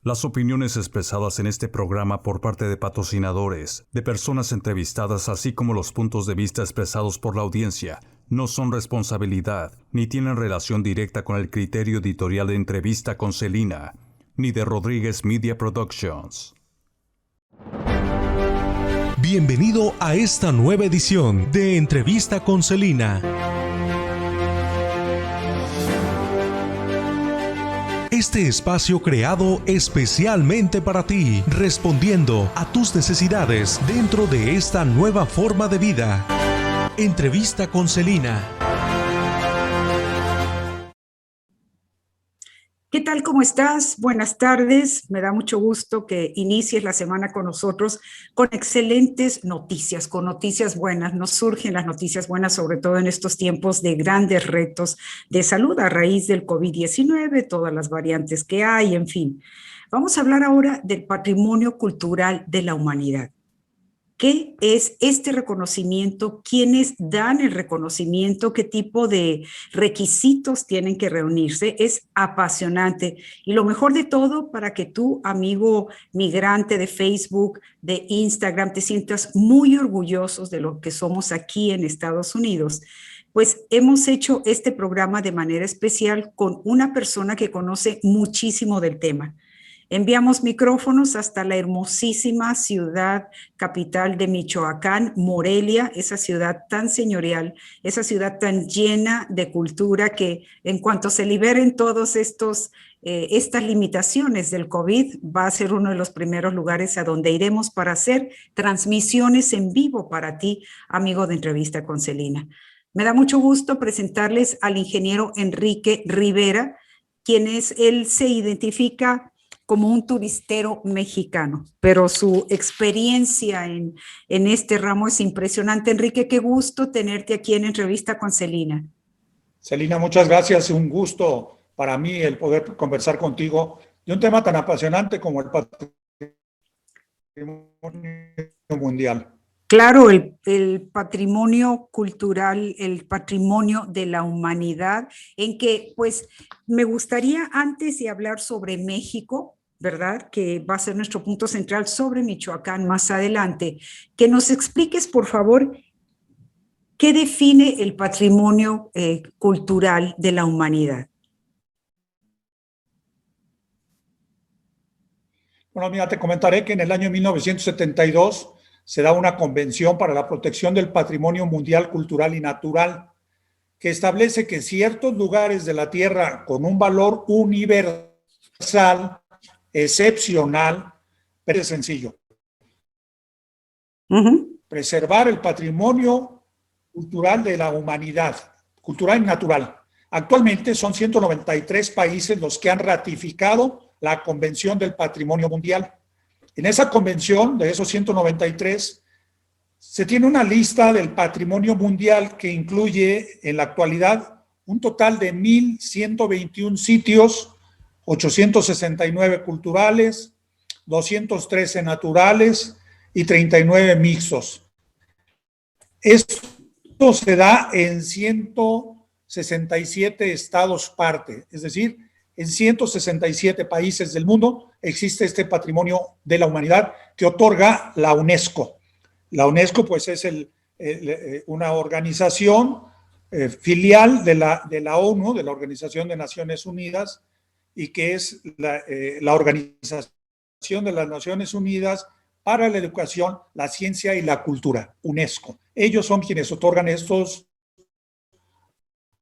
Las opiniones expresadas en este programa por parte de patrocinadores, de personas entrevistadas, así como los puntos de vista expresados por la audiencia, no son responsabilidad, ni tienen relación directa con el criterio editorial de Entrevista con Celina, ni de Rodríguez Media Productions. Bienvenido a esta nueva edición de Entrevista con Celina. Este espacio creado especialmente para ti, respondiendo a tus necesidades dentro de esta nueva forma de vida. Entrevista con Celina. ¿Qué tal? ¿Cómo estás? Buenas tardes. Me da mucho gusto que inicies la semana con nosotros con excelentes noticias, con noticias buenas. Nos surgen las noticias buenas, sobre todo en estos tiempos de grandes retos de salud a raíz del COVID-19, todas las variantes que hay, en fin. Vamos a hablar ahora del patrimonio cultural de la humanidad. ¿Qué es este reconocimiento? ¿Quiénes dan el reconocimiento? ¿Qué tipo de requisitos tienen que reunirse? Es apasionante. Y lo mejor de todo, para que tú, amigo migrante de Facebook, de Instagram, te sientas muy orgullosos de lo que somos aquí en Estados Unidos, pues hemos hecho este programa de manera especial con una persona que conoce muchísimo del tema. Enviamos micrófonos hasta la hermosísima ciudad capital de Michoacán, Morelia, esa ciudad tan señorial, esa ciudad tan llena de cultura que en cuanto se liberen todos estas limitaciones del COVID, va a ser uno de los primeros lugares a donde iremos para hacer transmisiones en vivo para ti, amigo de Entrevista con Celina. Me da mucho gusto presentarles al ingeniero Enrique Rivera, él se identifica como un turistero mexicano, pero su experiencia en este ramo es impresionante. Enrique, qué gusto tenerte aquí en Entrevista con Celina. Celina, muchas gracias. Un gusto para mí el poder conversar contigo de un tema tan apasionante como el patrimonio mundial. Claro, el patrimonio cultural, el patrimonio de la humanidad, en que pues me gustaría antes de hablar sobre México, ¿verdad? Que va a ser nuestro punto central sobre Michoacán más adelante, que nos expliques, por favor, ¿qué define el patrimonio cultural de la humanidad? Bueno, mira, te comentaré que en el año 1972 se da una convención para la protección del patrimonio mundial cultural y natural que establece que ciertos lugares de la Tierra con un valor universal, excepcional, pero es sencillo. Preservar el patrimonio cultural de la humanidad, cultural y natural. Actualmente son 193 países los que han ratificado la Convención del Patrimonio Mundial. En esa convención, de esos 193, se tiene una lista del patrimonio mundial que incluye en la actualidad un total de 1,121 sitios, 869 culturales, 213 naturales y 39 mixtos. Esto se da en 167 estados parte, es decir, en 167 países del mundo existe este patrimonio de la humanidad que otorga la UNESCO. La UNESCO, pues, es una organización filial de la ONU, de la Organización de Naciones Unidas, y que es la Organización de las Naciones Unidas para la Educación, la Ciencia y la Cultura, UNESCO. Ellos son quienes otorgan estos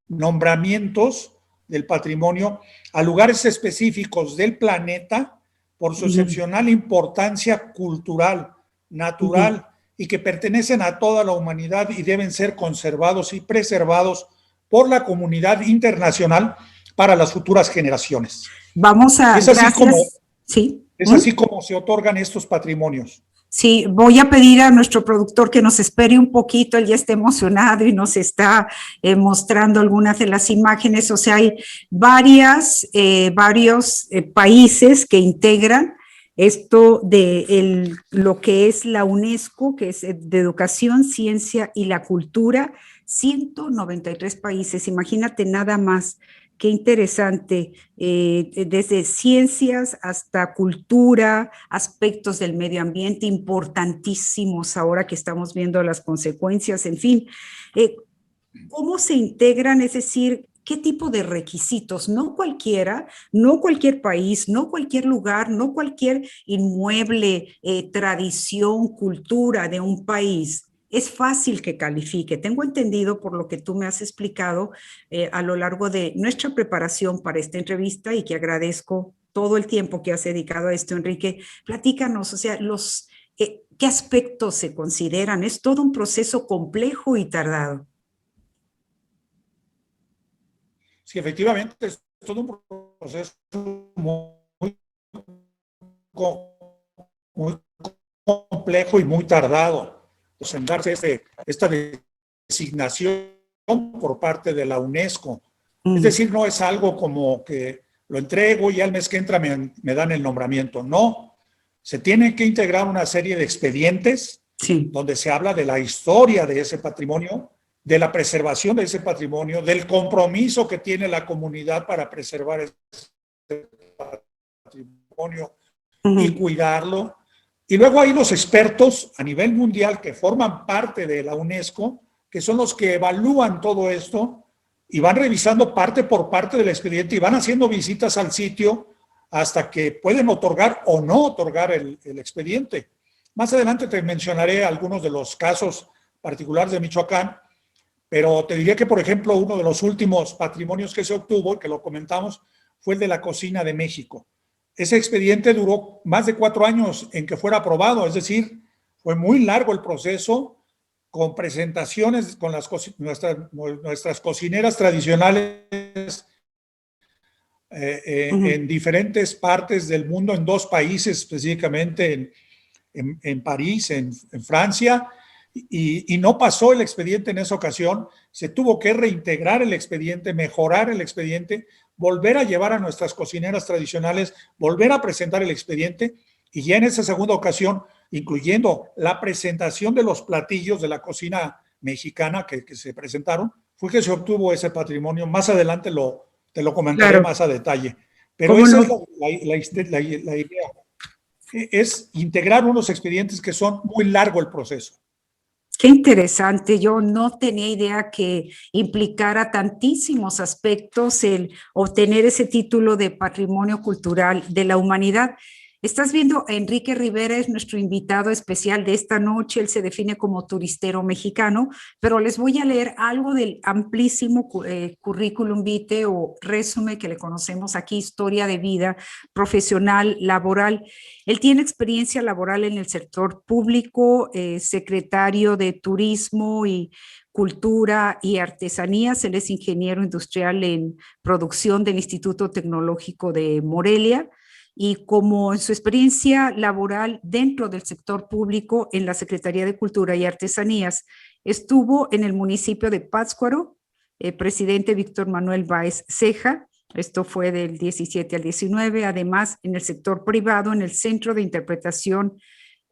nombramientos del patrimonio a lugares específicos del planeta por su excepcional importancia cultural, natural, y que pertenecen a toda la humanidad y deben ser conservados y preservados por la comunidad internacional para las futuras generaciones. Vamos a... Es así, gracias. como se otorgan estos patrimonios. Sí, voy a pedir a nuestro productor que nos espere un poquito, él ya está emocionado y nos está mostrando algunas de las imágenes. O sea, hay varios países que integran esto de lo que es la UNESCO, que es de Educación, Ciencia y la Cultura, 193 países. Imagínate nada más Qué interesante, desde ciencias hasta cultura, aspectos del medio ambiente importantísimos ahora que estamos viendo las consecuencias, en fin. ¿Cómo se integran? Es decir, ¿qué tipo de requisitos? No cualquiera, no cualquier país, no cualquier lugar, no cualquier inmueble, tradición, cultura de un país. Es fácil que califique. Tengo entendido por lo que tú me has explicado a lo largo de nuestra preparación para esta entrevista y que agradezco todo el tiempo que has dedicado a esto, Enrique. Platícanos, o sea, ¿qué aspectos se consideran? Es todo un proceso complejo y tardado. Sí, efectivamente, es todo un proceso muy, muy complejo y muy tardado. Pues en darse esta designación por parte de la UNESCO. Es decir, no es algo como que lo entrego y al mes que entra me dan el nombramiento. No, se tiene que integrar una serie de expedientes donde se habla de la historia de ese patrimonio, de la preservación de ese patrimonio, del compromiso que tiene la comunidad para preservar ese patrimonio y cuidarlo. Y luego hay los expertos a nivel mundial que forman parte de la UNESCO, que son los que evalúan todo esto y van revisando parte por parte del expediente y van haciendo visitas al sitio hasta que pueden otorgar o no otorgar el expediente. Más adelante te mencionaré algunos de los casos particulares de Michoacán, pero te diría que, por ejemplo, uno de los últimos patrimonios que se obtuvo, y que lo comentamos, fue el de la cocina de México. Ese expediente duró más de 4 años en que fuera aprobado, es decir, fue muy largo el proceso, con presentaciones con nuestras cocineras tradicionales en diferentes partes del mundo, en 2 países específicamente, en París, en Francia, y no pasó el expediente en esa ocasión. Se tuvo que reintegrar el expediente, mejorar el expediente, volver a llevar a nuestras cocineras tradicionales, volver a presentar el expediente, y ya en esa segunda ocasión, incluyendo la presentación de los platillos de la cocina mexicana que se presentaron, fue que se obtuvo ese patrimonio. Más adelante te lo comentaré más a detalle. Pero esa es la idea. Es integrar unos expedientes que son muy largo el proceso. Qué interesante, yo no tenía idea que implicara tantísimos aspectos el obtener ese título de Patrimonio Cultural de la Humanidad. Estás viendo a Enrique Rivera, es nuestro invitado especial de esta noche. Él se define como turistero mexicano, pero les voy a leer algo del amplísimo currículum vitae o resumen que le conocemos aquí, historia de vida profesional, laboral. Él tiene experiencia laboral en el sector público, secretario de Turismo y Cultura y Artesanías. Él es ingeniero industrial en producción del Instituto Tecnológico de Morelia. Y como en su experiencia laboral dentro del sector público en la Secretaría de Cultura y Artesanías, estuvo en el municipio de Pátzcuaro, presidente Víctor Manuel Báez Ceja, esto fue del 17 al 19, además en el sector privado, en el Centro de Interpretación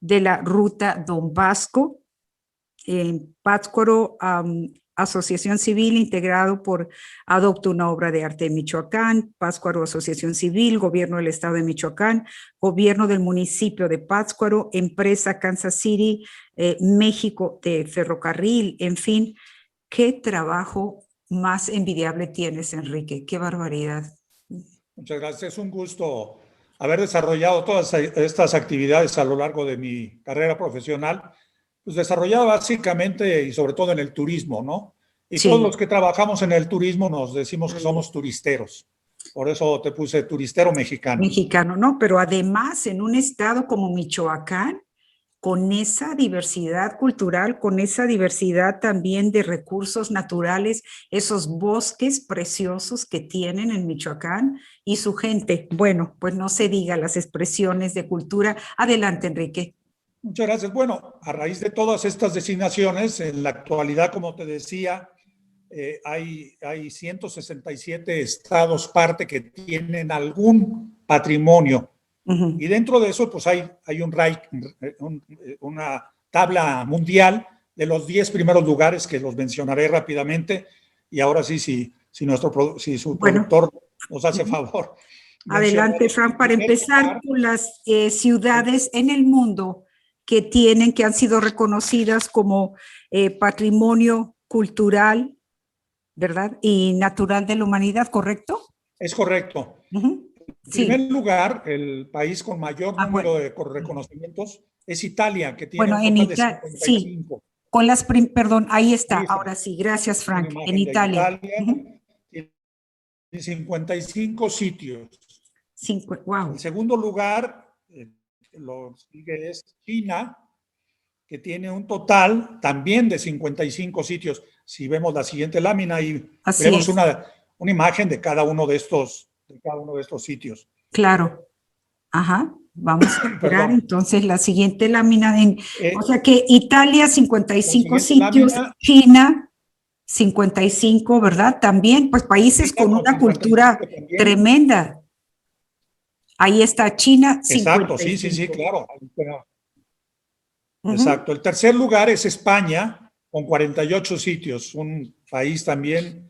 de la Ruta Don Vasco, en Pátzcuaro, Asociación Civil integrado por Adopta una Obra de Arte de Michoacán, Pátzcuaro Asociación Civil, Gobierno del Estado de Michoacán, Gobierno del Municipio de Pátzcuaro, Empresa Kansas City, México de Ferrocarril, en fin, qué trabajo más envidiable tienes, Enrique, qué barbaridad. Muchas gracias, es un gusto haber desarrollado todas estas actividades a lo largo de mi carrera profesional, pues desarrollada básicamente y sobre todo en el turismo, ¿no? Y todos los que trabajamos en el turismo nos decimos que somos turisteros. Por eso te puse turistero mexicano. Mexicano, ¿no? Pero además en un estado como Michoacán, con esa diversidad cultural, con esa diversidad también de recursos naturales, esos bosques preciosos que tienen en Michoacán y su gente. Bueno, pues no se diga las expresiones de cultura. Adelante, Enrique. Muchas gracias. Bueno, a raíz de todas estas designaciones, en la actualidad, como te decía, hay 167 estados parte que tienen algún patrimonio. Y dentro de eso, pues hay una tabla mundial de los 10 primeros lugares que los mencionaré rápidamente. Y ahora sí, si si su Bueno, productor nos hace favor. adelante, Frank, para empezar con las ciudades en el mundo que han sido reconocidas como patrimonio cultural, ¿verdad? Y natural de la humanidad, ¿correcto? Es correcto. Uh-huh. En Sí. primer lugar, el país con mayor número de reconocimientos es Italia, que tiene un total de 55. Sí, con las, perdón, ahí está, ahora sí, gracias, Frank, en Italia. Italia tiene 55 sitios. Wow. En segundo lugar, lo sigue es China, que tiene un total también de 55 sitios. Si vemos la siguiente lámina y vemos una imagen de cada uno de estos sitios. Claro. Ajá. Vamos a esperar entonces la siguiente lámina. O sea que Italia, 55 sitios, lámina, China, 55, ¿verdad? También, pues países China con una cultura tremenda. Ahí está China, 55. Exacto, sí, claro. Exacto. El tercer lugar es España, con 48 sitios, un país también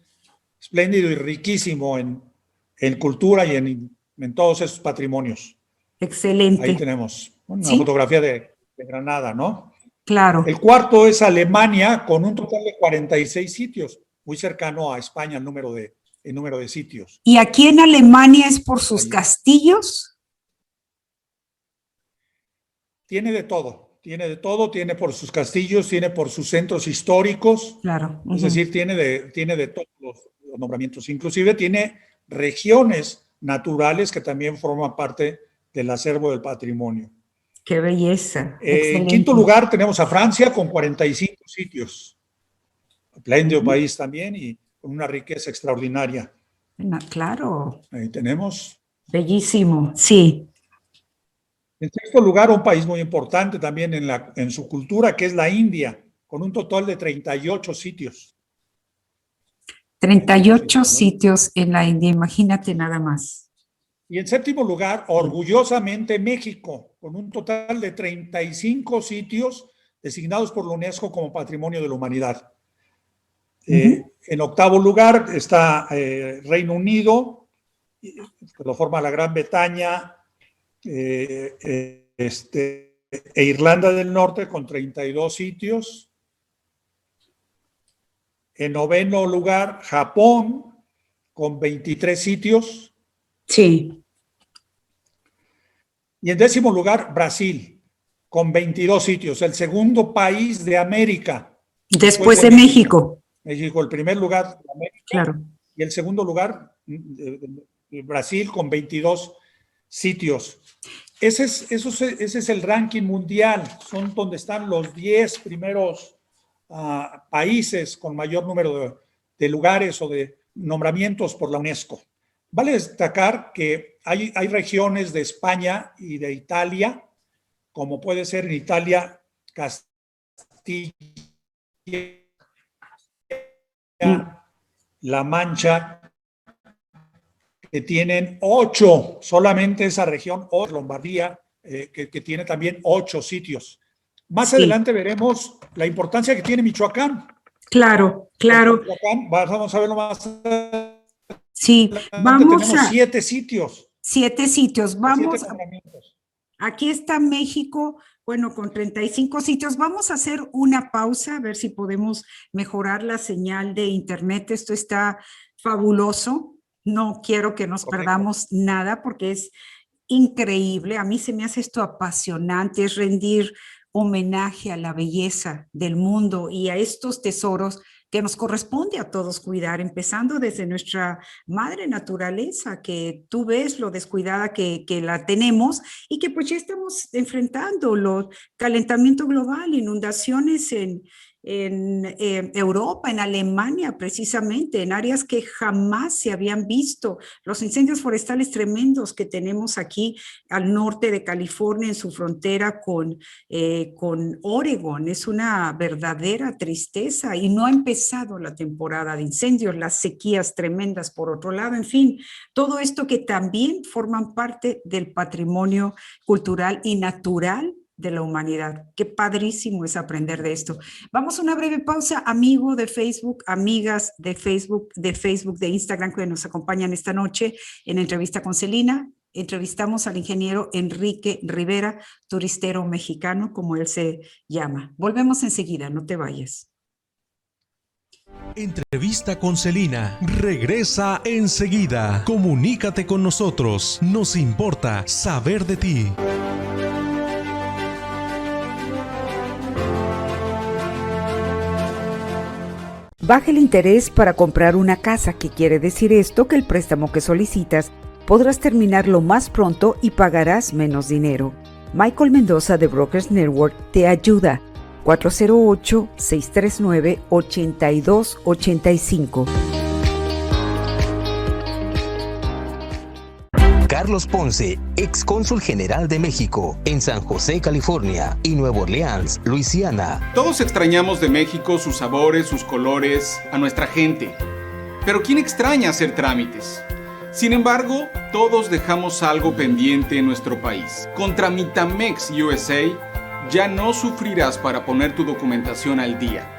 espléndido y riquísimo en cultura y en todos esos patrimonios. Excelente. Ahí tenemos una fotografía de Granada, ¿no? Claro. El cuarto es Alemania, con un total de 46 sitios, muy cercano a España el número de sitios. ¿Y aquí en Alemania es por sus castillos? Tiene de todo, tiene por sus castillos, tiene por sus centros históricos. Claro. Es decir, tiene de todos los nombramientos. Inclusive tiene regiones naturales que también forman parte del acervo del patrimonio. ¡Qué belleza! En quinto lugar tenemos a Francia con 45 sitios. Espléndido país también y con una riqueza extraordinaria. Claro. Ahí tenemos. Bellísimo, sí. En sexto lugar, un país muy importante también en su cultura, que es la India, con un total de 38 sitios. 38 sitios en la India, imagínate nada más. Y en séptimo lugar, orgullosamente México, con un total de 35 sitios designados por la UNESCO como Patrimonio de la Humanidad. En octavo lugar está Reino Unido, que lo forma la Gran Bretaña, e Irlanda del Norte con 32 sitios. En noveno lugar, Japón, con 23 sitios. Sí. Y en décimo lugar, Brasil, con 22 sitios, el segundo país de América. Después de México. México, el primer lugar de América. Claro. Y el segundo lugar, Brasil, con 22 sitios. Ese es el ranking mundial, son donde están los 10 primeros países con mayor número de lugares o de nombramientos por la UNESCO. Vale destacar que hay regiones de España y de Italia, como puede ser en Italia, Castilla, La Mancha, que tienen 8, solamente esa región, o Lombardía, que tiene también 8 sitios. Más adelante veremos la importancia que tiene Michoacán. Claro, claro. Michoacán, vamos a verlo más. Sí, vamos tenemos 7 sitios. 7 sitios, vamos. 7 nombramientos. Aquí está México, bueno, con 35 sitios. Vamos a hacer una pausa, a ver si podemos mejorar la señal de internet. Esto está fabuloso. No quiero que nos perdamos nada porque es increíble. A mí se me hace esto apasionante, es rendir homenaje a la belleza del mundo y a estos tesoros que nos corresponde a todos cuidar, empezando desde nuestra madre naturaleza, que tú ves lo descuidada que la tenemos y que pues ya estamos enfrentando los calentamiento global, inundaciones en Europa, en Alemania precisamente, en áreas que jamás se habían visto, los incendios forestales tremendos que tenemos aquí al norte de California en su frontera con Oregon, es una verdadera tristeza y no ha empezado la temporada de incendios, las sequías tremendas por otro lado, en fin, todo esto que también forman parte del patrimonio cultural y natural de la humanidad. Qué padrísimo es aprender de esto. Vamos a una breve pausa, amigo de Facebook, amigas de Facebook, de Instagram que nos acompañan esta noche en Entrevista con Celina. Entrevistamos al ingeniero Enrique Rivera, turistero mexicano, como él se llama. Volvemos enseguida, no te vayas. Entrevista con Celina. Regresa enseguida. Comunícate con nosotros. Nos importa saber de ti. Baja el interés para comprar una casa. ¿Qué quiere decir esto? Que el préstamo que solicitas podrás terminarlo más pronto y pagarás menos dinero. Michael Mendoza de Brokers Network te ayuda. 408-639-8285. Carlos Ponce, excónsul general de México en San José, California y Nueva Orleans, Luisiana. Todos extrañamos de México sus sabores, sus colores, a nuestra gente. Pero ¿quién extraña hacer trámites? Sin embargo, todos dejamos algo pendiente en nuestro país. Con Tramitamex USA, ya no sufrirás para poner tu documentación al día.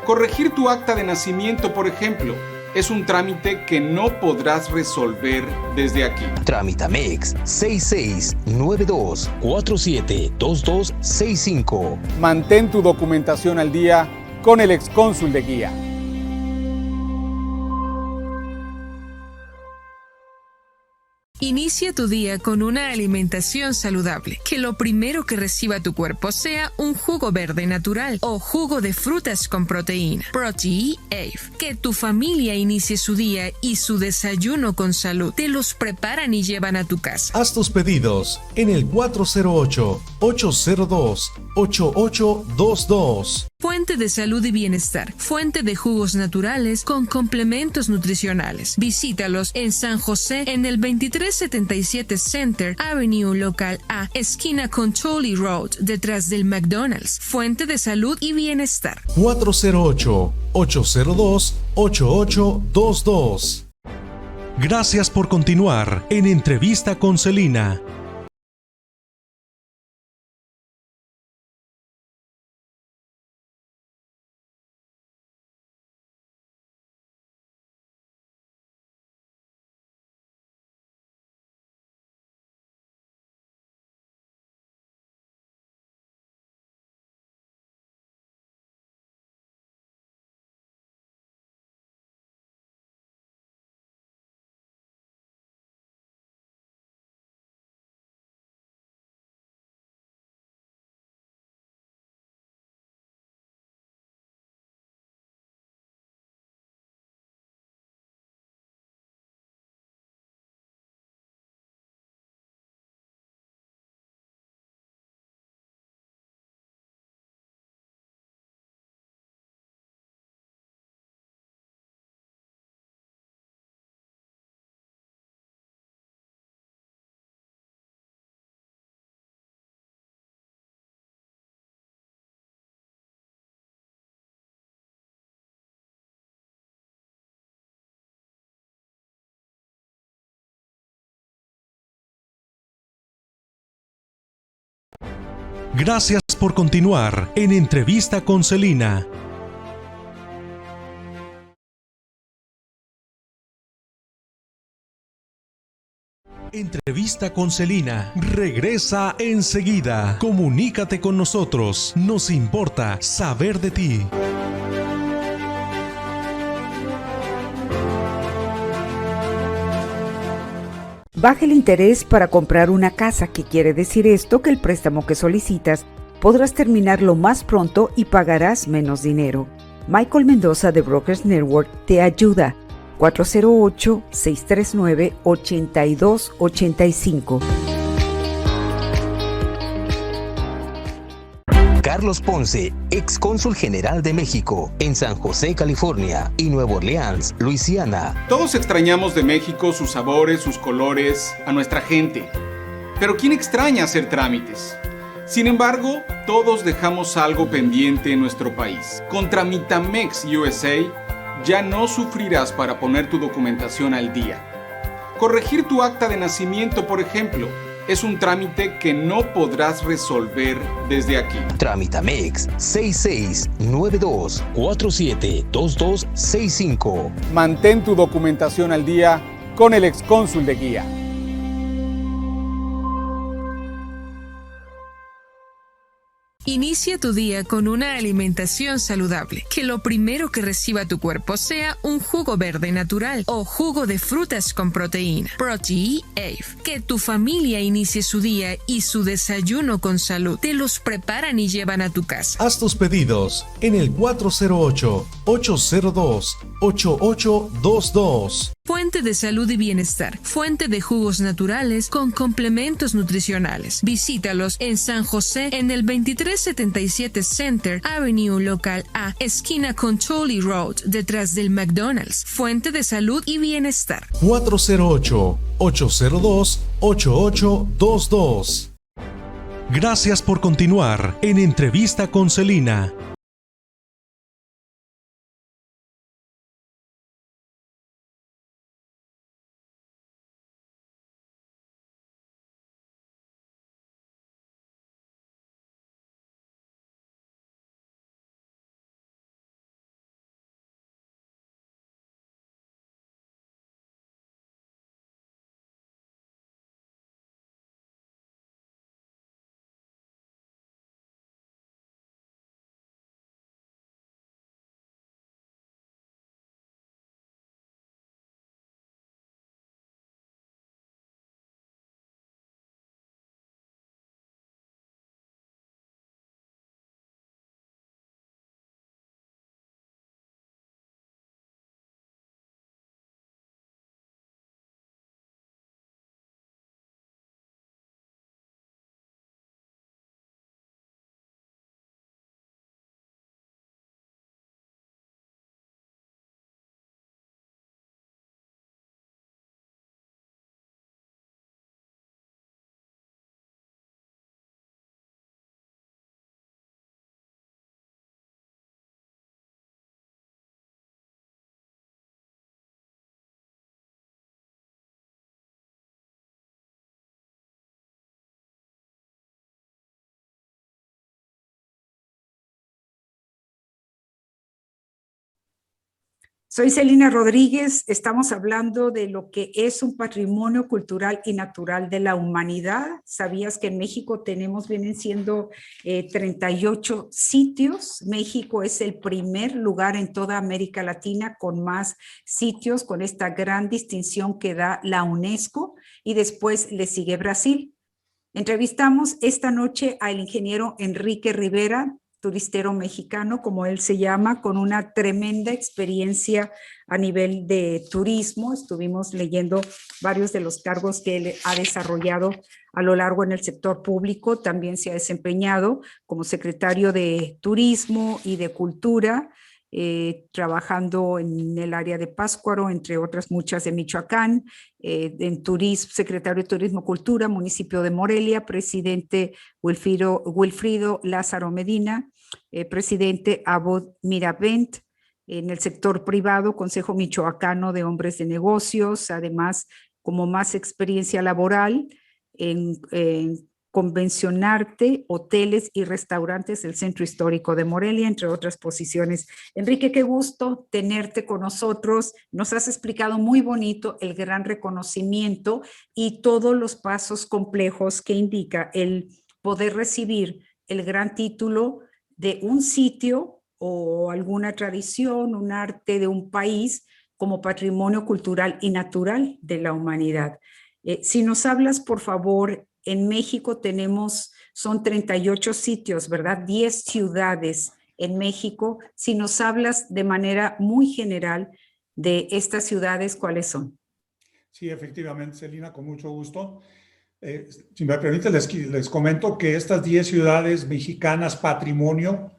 Corregir tu acta de nacimiento, por ejemplo, es un trámite que no podrás resolver desde aquí. Tramitamex 6692472265. Mantén tu documentación al día con el excónsul de guía. Inicia tu día con una alimentación saludable. Que lo primero que reciba tu cuerpo sea un jugo verde natural o jugo de frutas con proteína. Protea Ave. Que tu familia inicie su día y su desayuno con salud. Te los preparan y llevan a tu casa. Haz tus pedidos en el 408-802-8822. Fuente de salud y bienestar. Fuente de jugos naturales con complementos nutricionales. Visítalos en San José en el 2377 Center Avenue Local A, esquina con Tolley Road, detrás del McDonald's. Fuente de salud y bienestar. 408-802-8822. Gracias por continuar en Entrevista con Celina. Gracias por continuar en Entrevista con Celina. Entrevista con Celina. Regresa enseguida. Comunícate con nosotros. Nos importa saber de ti. Baja el interés para comprar una casa. ¿Qué quiere decir esto? Que el préstamo que solicitas podrás terminarlo más pronto y pagarás menos dinero. Michael Mendoza de Brokers Network te ayuda. 408-639-8285. Carlos Ponce, excónsul general de México en San José, California y Nueva Orleans, Luisiana. Todos extrañamos de México sus sabores, sus colores, a nuestra gente. Pero ¿quién extraña hacer trámites? Sin embargo, todos dejamos algo pendiente en nuestro país. Con Tramitamex USA, ya no sufrirás para poner tu documentación al día. Corregir tu acta de nacimiento, por ejemplo, es un trámite que no podrás resolver desde aquí. Tramitamex 6692472265. Mantén tu documentación al día con el excónsul de guía. Inicia tu día con una alimentación saludable. Que lo primero que reciba tu cuerpo sea un jugo verde natural o jugo de frutas con proteína. Proti AFE. Que tu familia inicie su día y su desayuno con salud. Te los preparan y llevan a tu casa. Haz tus pedidos en el 408-802-8822. Fuente de salud y bienestar. Fuente de jugos naturales con complementos nutricionales. Visítalos en San José en el 2377 Center Avenue Local A, esquina con Tolley Road, detrás del McDonald's. Fuente de salud y bienestar. 408-802-8822. Gracias por continuar en Entrevista con Celina. Soy Celina Rodríguez, estamos hablando de lo que es un patrimonio cultural y natural de la humanidad. ¿Sabías que en México vienen siendo 38 sitios? México es el primer lugar en toda América Latina con más sitios, con esta gran distinción que da la UNESCO, y después le sigue Brasil. Entrevistamos esta noche al ingeniero Enrique Rivera, turistero mexicano, como él se llama, con una tremenda experiencia a nivel de turismo. Estuvimos leyendo varios de los cargos que él ha desarrollado a lo largo en el sector público. También se ha desempeñado como secretario de Turismo y de Cultura, trabajando en el área de Pátzcuaro, entre otras muchas de Michoacán, en secretario de Turismo Cultura, municipio de Morelia, presidente Wilfrido Lázaro Medina, presidente Abod Miravent, en el sector privado, Consejo Michoacano de Hombres de Negocios, además como más experiencia laboral en convencionarte, hoteles y restaurantes del Centro Histórico de Morelia, entre otras posiciones. Enrique, qué gusto tenerte con nosotros. Nos has explicado muy bonito el gran reconocimiento y todos los pasos complejos que indica el poder recibir el gran título de un sitio o alguna tradición, un arte de un país como patrimonio cultural y natural de la humanidad. Si nos hablas, por favor, en México son 38 sitios, ¿verdad? 10 ciudades en México. Si nos hablas de manera muy general de estas ciudades, ¿cuáles son? Sí, efectivamente, Celina, con mucho gusto. Si me permite, les comento que estas 10 ciudades mexicanas patrimonio,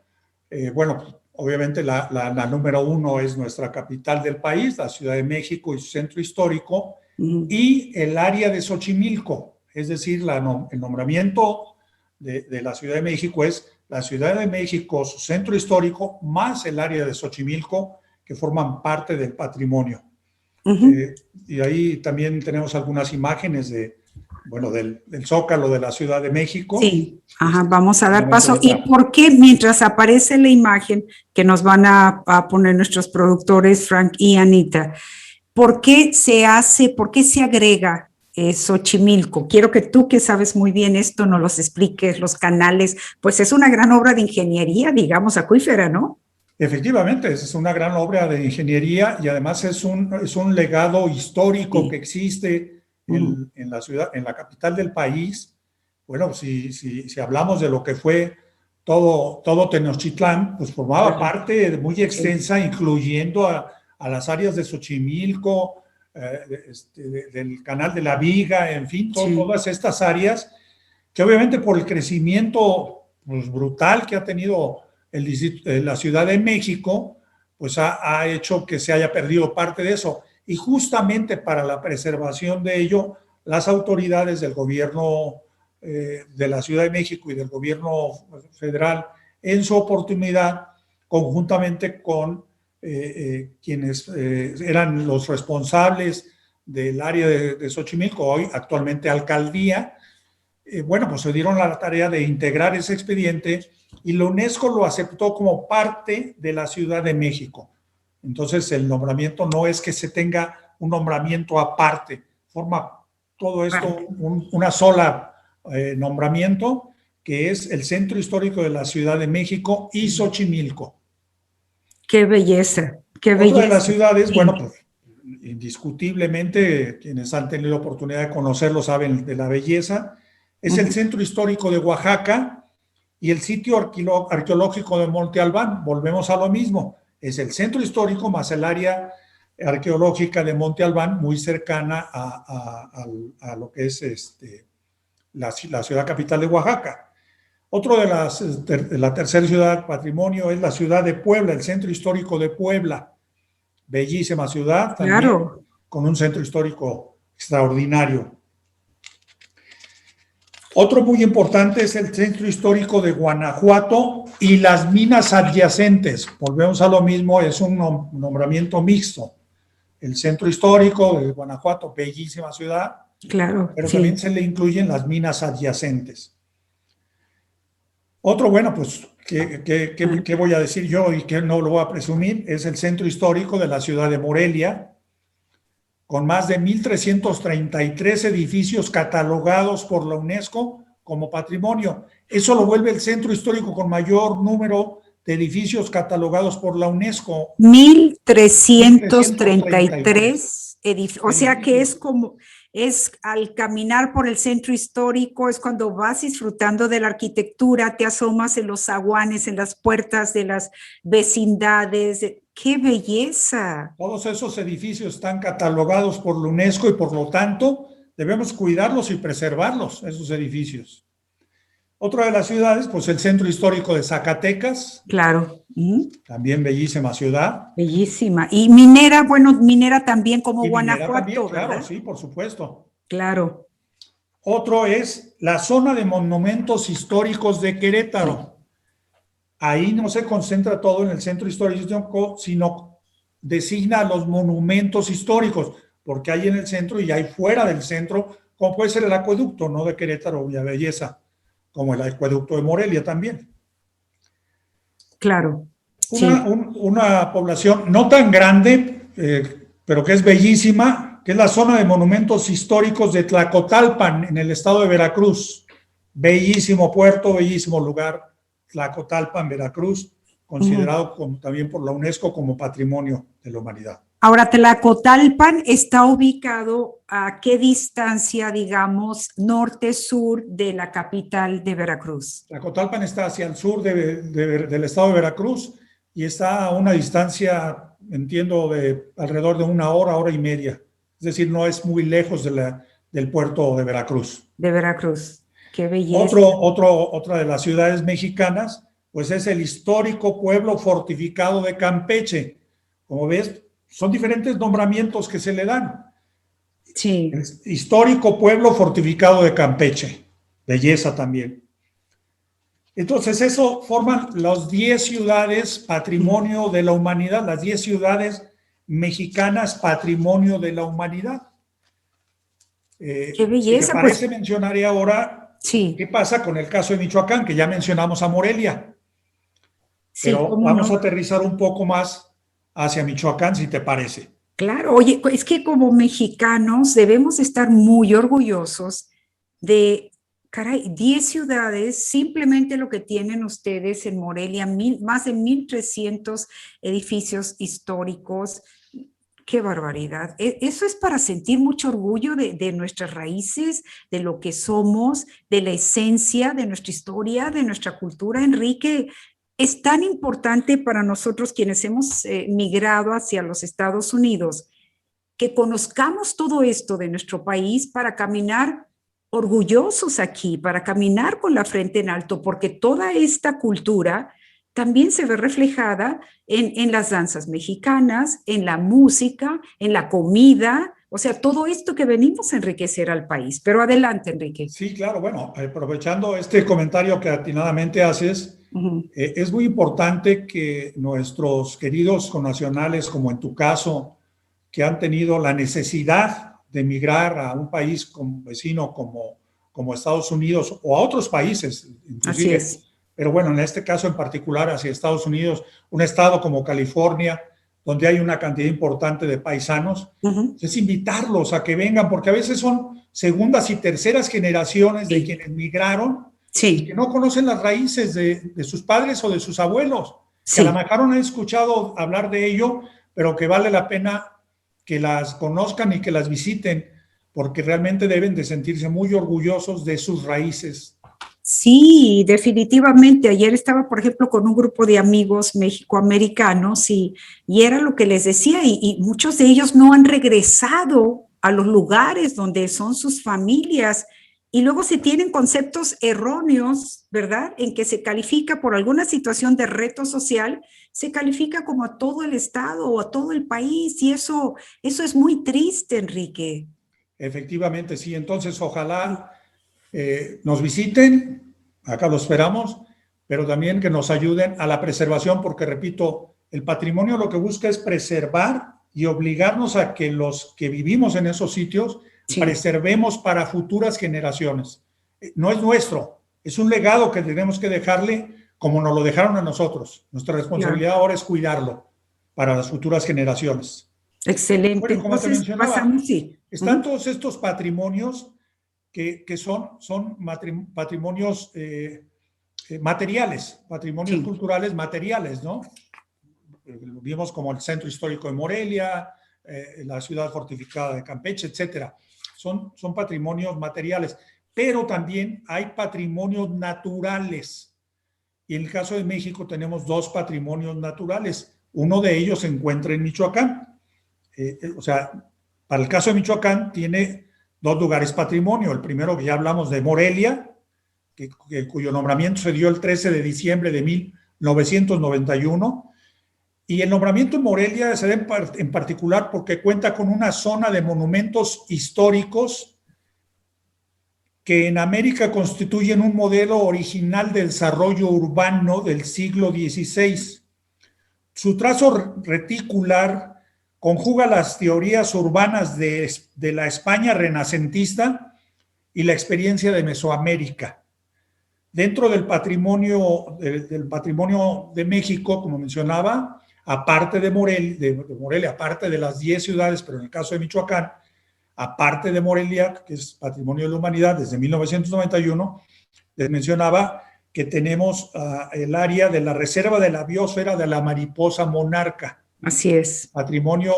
bueno, obviamente la número 1 es nuestra capital del país, la Ciudad de México y su centro histórico, y el área de Xochimilco. Es decir, el nombramiento de la Ciudad de México es la Ciudad de México, su centro histórico, más el área de Xochimilco, que forman parte del patrimonio. Y ahí también tenemos algunas imágenes de bueno, del Zócalo de la Ciudad de México. Sí, vamos a dar paso. ¿Y por qué mientras aparece la imagen que nos van a poner nuestros productores Frank y Anita, por qué se agrega Xochimilco? Quiero que tú, que sabes muy bien esto, nos los expliques, los canales, pues es una gran obra de ingeniería, digamos, acuífera, ¿no? Efectivamente, es una gran obra de ingeniería y además es un legado histórico que existe en la ciudad, en la capital del país. Bueno, si hablamos de lo que fue todo Tenochtitlán, pues formaba parte muy extensa, incluyendo a las áreas de Xochimilco, del Canal de la Viga, en fin, todas estas áreas que obviamente por el crecimiento pues, brutal que ha tenido la Ciudad de México, pues ha hecho que se haya perdido parte de eso. Y justamente para la preservación de ello, las autoridades del gobierno de la Ciudad de México y del gobierno federal, en su oportunidad, conjuntamente con quienes eran los responsables del área de Xochimilco, hoy actualmente alcaldía, bueno, pues se dieron la tarea de integrar ese expediente y la UNESCO lo aceptó como parte de la Ciudad de México. Entonces, el nombramiento no es que se tenga un nombramiento aparte, forma todo esto una sola nombramiento, que es el Centro Histórico de la Ciudad de México y Xochimilco. ¡Qué belleza! ¡Qué Otra belleza! de las ciudades, bueno, pues indiscutiblemente, quienes han tenido oportunidad de conocerlo saben de la belleza, es el Centro Histórico de Oaxaca y el sitio arqueológico de Monte Albán. Volvemos a lo mismo, es el centro histórico más el área arqueológica de Monte Albán, muy cercana a lo que es la ciudad capital de Oaxaca. Otro de la tercera ciudad patrimonio es la ciudad de Puebla, el centro histórico de Puebla. Bellísima ciudad, también, claro, con un centro histórico extraordinario. Otro muy importante es el centro histórico de Guanajuato y las minas adyacentes. Volvemos a lo mismo, es un nombramiento mixto. El centro histórico de Guanajuato, bellísima ciudad, claro, pero también se le incluyen las minas adyacentes. Otro, bueno, pues, ¿qué voy a decir yo y que no lo voy a presumir? Es el centro histórico de la ciudad de Morelia, con más de 1,333 edificios catalogados por la UNESCO como patrimonio. Eso lo vuelve el centro histórico con mayor número de edificios catalogados por la UNESCO. 1,333 edificios. O sea que es al caminar por el centro histórico, es cuando vas disfrutando de la arquitectura, te asomas en los zaguanes, en las puertas de las vecindades. ¡Qué belleza! Todos esos edificios están catalogados por la UNESCO y por lo tanto debemos cuidarlos y preservarlos, esos edificios. Otra de las ciudades, pues el centro histórico de Zacatecas. Claro. También bellísima ciudad. Bellísima. Y minera, bueno, minera también como y Guanajuato, también, ¿verdad? Claro, sí, por supuesto. Claro. Otro es la zona de monumentos históricos de Querétaro. Ahí no se concentra todo en el centro histórico, sino designa los monumentos históricos, porque hay en el centro y hay fuera del centro, como puede ser el acueducto, ¿no? De Querétaro, Villa Belleza, como el acueducto de Morelia también. Claro. Una población no tan grande, pero que es bellísima, que es la zona de monumentos históricos de Tlacotalpan, en el estado de Veracruz. Bellísimo puerto, bellísimo lugar. Tlacotalpan, Veracruz, considerado también por la UNESCO como Patrimonio de la Humanidad. Ahora, Tlacotalpan está ubicado a qué distancia, digamos, norte-sur de la capital de Veracruz. Tlacotalpan está hacia el sur del estado de Veracruz y está a una distancia, entiendo, de alrededor de 1 hora, hora y media. Es decir, no es muy lejos del puerto de Veracruz. De Veracruz. ¡Qué belleza! Otra de las ciudades mexicanas, pues es el histórico pueblo fortificado de Campeche. Como ves, son diferentes nombramientos que se le dan. Sí. El histórico pueblo fortificado de Campeche. Belleza también. Entonces, eso forman las 10 ciudades patrimonio de la humanidad, las 10 ciudades mexicanas patrimonio de la humanidad. Qué Si te belleza, parece, pues. mencionaré ahora Sí, qué pasa con el caso de Michoacán, que ya mencionamos a Morelia, sí, pero cómo vamos a no. aterrizar un poco más hacia Michoacán, si te parece. Claro, oye, es que como mexicanos debemos estar muy orgullosos de, caray, 10 ciudades, simplemente lo que tienen ustedes en Morelia, más de 1,300 edificios históricos. Qué barbaridad. Eso es para sentir mucho orgullo de nuestras raíces, de lo que somos, de la esencia de nuestra historia, de nuestra cultura. Enrique, es tan importante para nosotros quienes hemos migrado hacia los Estados Unidos que conozcamos todo esto de nuestro país para caminar orgullosos aquí, para caminar con la frente en alto, porque toda esta cultura también se ve reflejada en las danzas mexicanas, en la música, en la comida, o sea, todo esto que venimos a enriquecer al país. Pero adelante, Enrique. Sí, claro, bueno, aprovechando este comentario que atinadamente haces, es muy importante que nuestros queridos connacionales, como en tu caso, que han tenido la necesidad de emigrar a un país como vecino como Estados Unidos o a otros países, Así inclusive, es. pero bueno, en este caso en particular hacia Estados Unidos, un estado como California, donde hay una cantidad importante de paisanos, es invitarlos a que vengan, porque a veces son segundas y terceras generaciones de quienes migraron y que no conocen las raíces de sus padres o de sus abuelos, que a lo mejor no han escuchado hablar de ello, pero que vale la pena que las conozcan y que las visiten, porque realmente deben de sentirse muy orgullosos de sus raíces. Sí, definitivamente. Ayer estaba, por ejemplo, con un grupo de amigos mexicoamericanos y era lo que les decía, y muchos de ellos no han regresado a los lugares donde son sus familias y luego se tienen conceptos erróneos, ¿verdad? En que se califica por alguna situación de reto social, se califica como a todo el estado o a todo el país y eso es muy triste, Enrique. Efectivamente, sí. Entonces, ojalá nos visiten, acá lo esperamos, pero también que nos ayuden a la preservación, porque repito, el patrimonio lo que busca es preservar y obligarnos a que los que vivimos en esos sitios preservemos para futuras generaciones. No es nuestro, es un legado que tenemos que dejarle como nos lo dejaron a nosotros. Nuestra responsabilidad ahora es cuidarlo para las futuras generaciones. Excelente. Bueno, como te mencionaba, pasamos, sí. Están todos estos patrimonios que son patrimonios materiales, patrimonios culturales materiales, ¿no? Vimos como el Centro Histórico de Morelia, la ciudad fortificada de Campeche, etcétera. Son patrimonios materiales, pero también hay patrimonios naturales. Y en el caso de México tenemos dos patrimonios naturales. Uno de ellos se encuentra en Michoacán. O sea, para el caso de Michoacán tiene dos lugares patrimonio. El primero que ya hablamos de Morelia, cuyo nombramiento se dio el 13 de diciembre de 1991. Y el nombramiento en Morelia se da en particular porque cuenta con una zona de monumentos históricos que en América constituyen un modelo original del desarrollo urbano del siglo XVI. Su trazo reticular conjuga las teorías urbanas de la España renacentista y la experiencia de Mesoamérica. Dentro del patrimonio de México, como mencionaba, aparte de Morelia, aparte de las 10 ciudades, pero en el caso de Michoacán, aparte de Morelia, que es Patrimonio de la Humanidad desde 1991, les mencionaba que tenemos el área de la Reserva de la Biosfera de la Mariposa Monarca. Así es. Patrimonio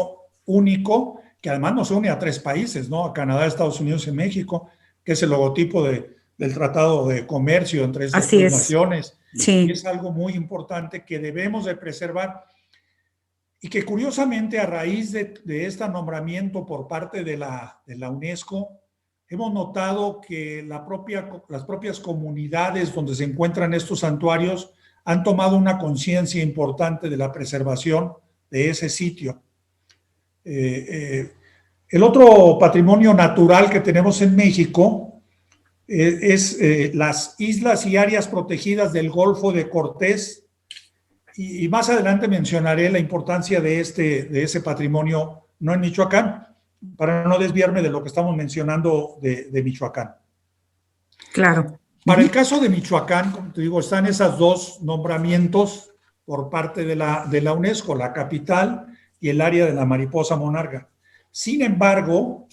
único, que además nos une a 3 países, ¿no? A Canadá, Estados Unidos y México, que es el logotipo del Tratado de Comercio entre estas dos naciones. Sí. Y es algo muy importante que debemos de preservar y que curiosamente a raíz de este nombramiento por parte de la UNESCO, hemos notado que las propias comunidades donde se encuentran estos santuarios han tomado una conciencia importante de la preservación de ese sitio. El otro patrimonio natural que tenemos en México es las islas y áreas protegidas del Golfo de Cortés, y más adelante mencionaré la importancia de ese patrimonio, no en Michoacán, para no desviarme de lo que estamos mencionando de Michoacán. Claro. Para el caso de Michoacán, como te digo, están esos dos nombramientos por parte de la UNESCO, la capital y el área de la mariposa monarca. Sin embargo,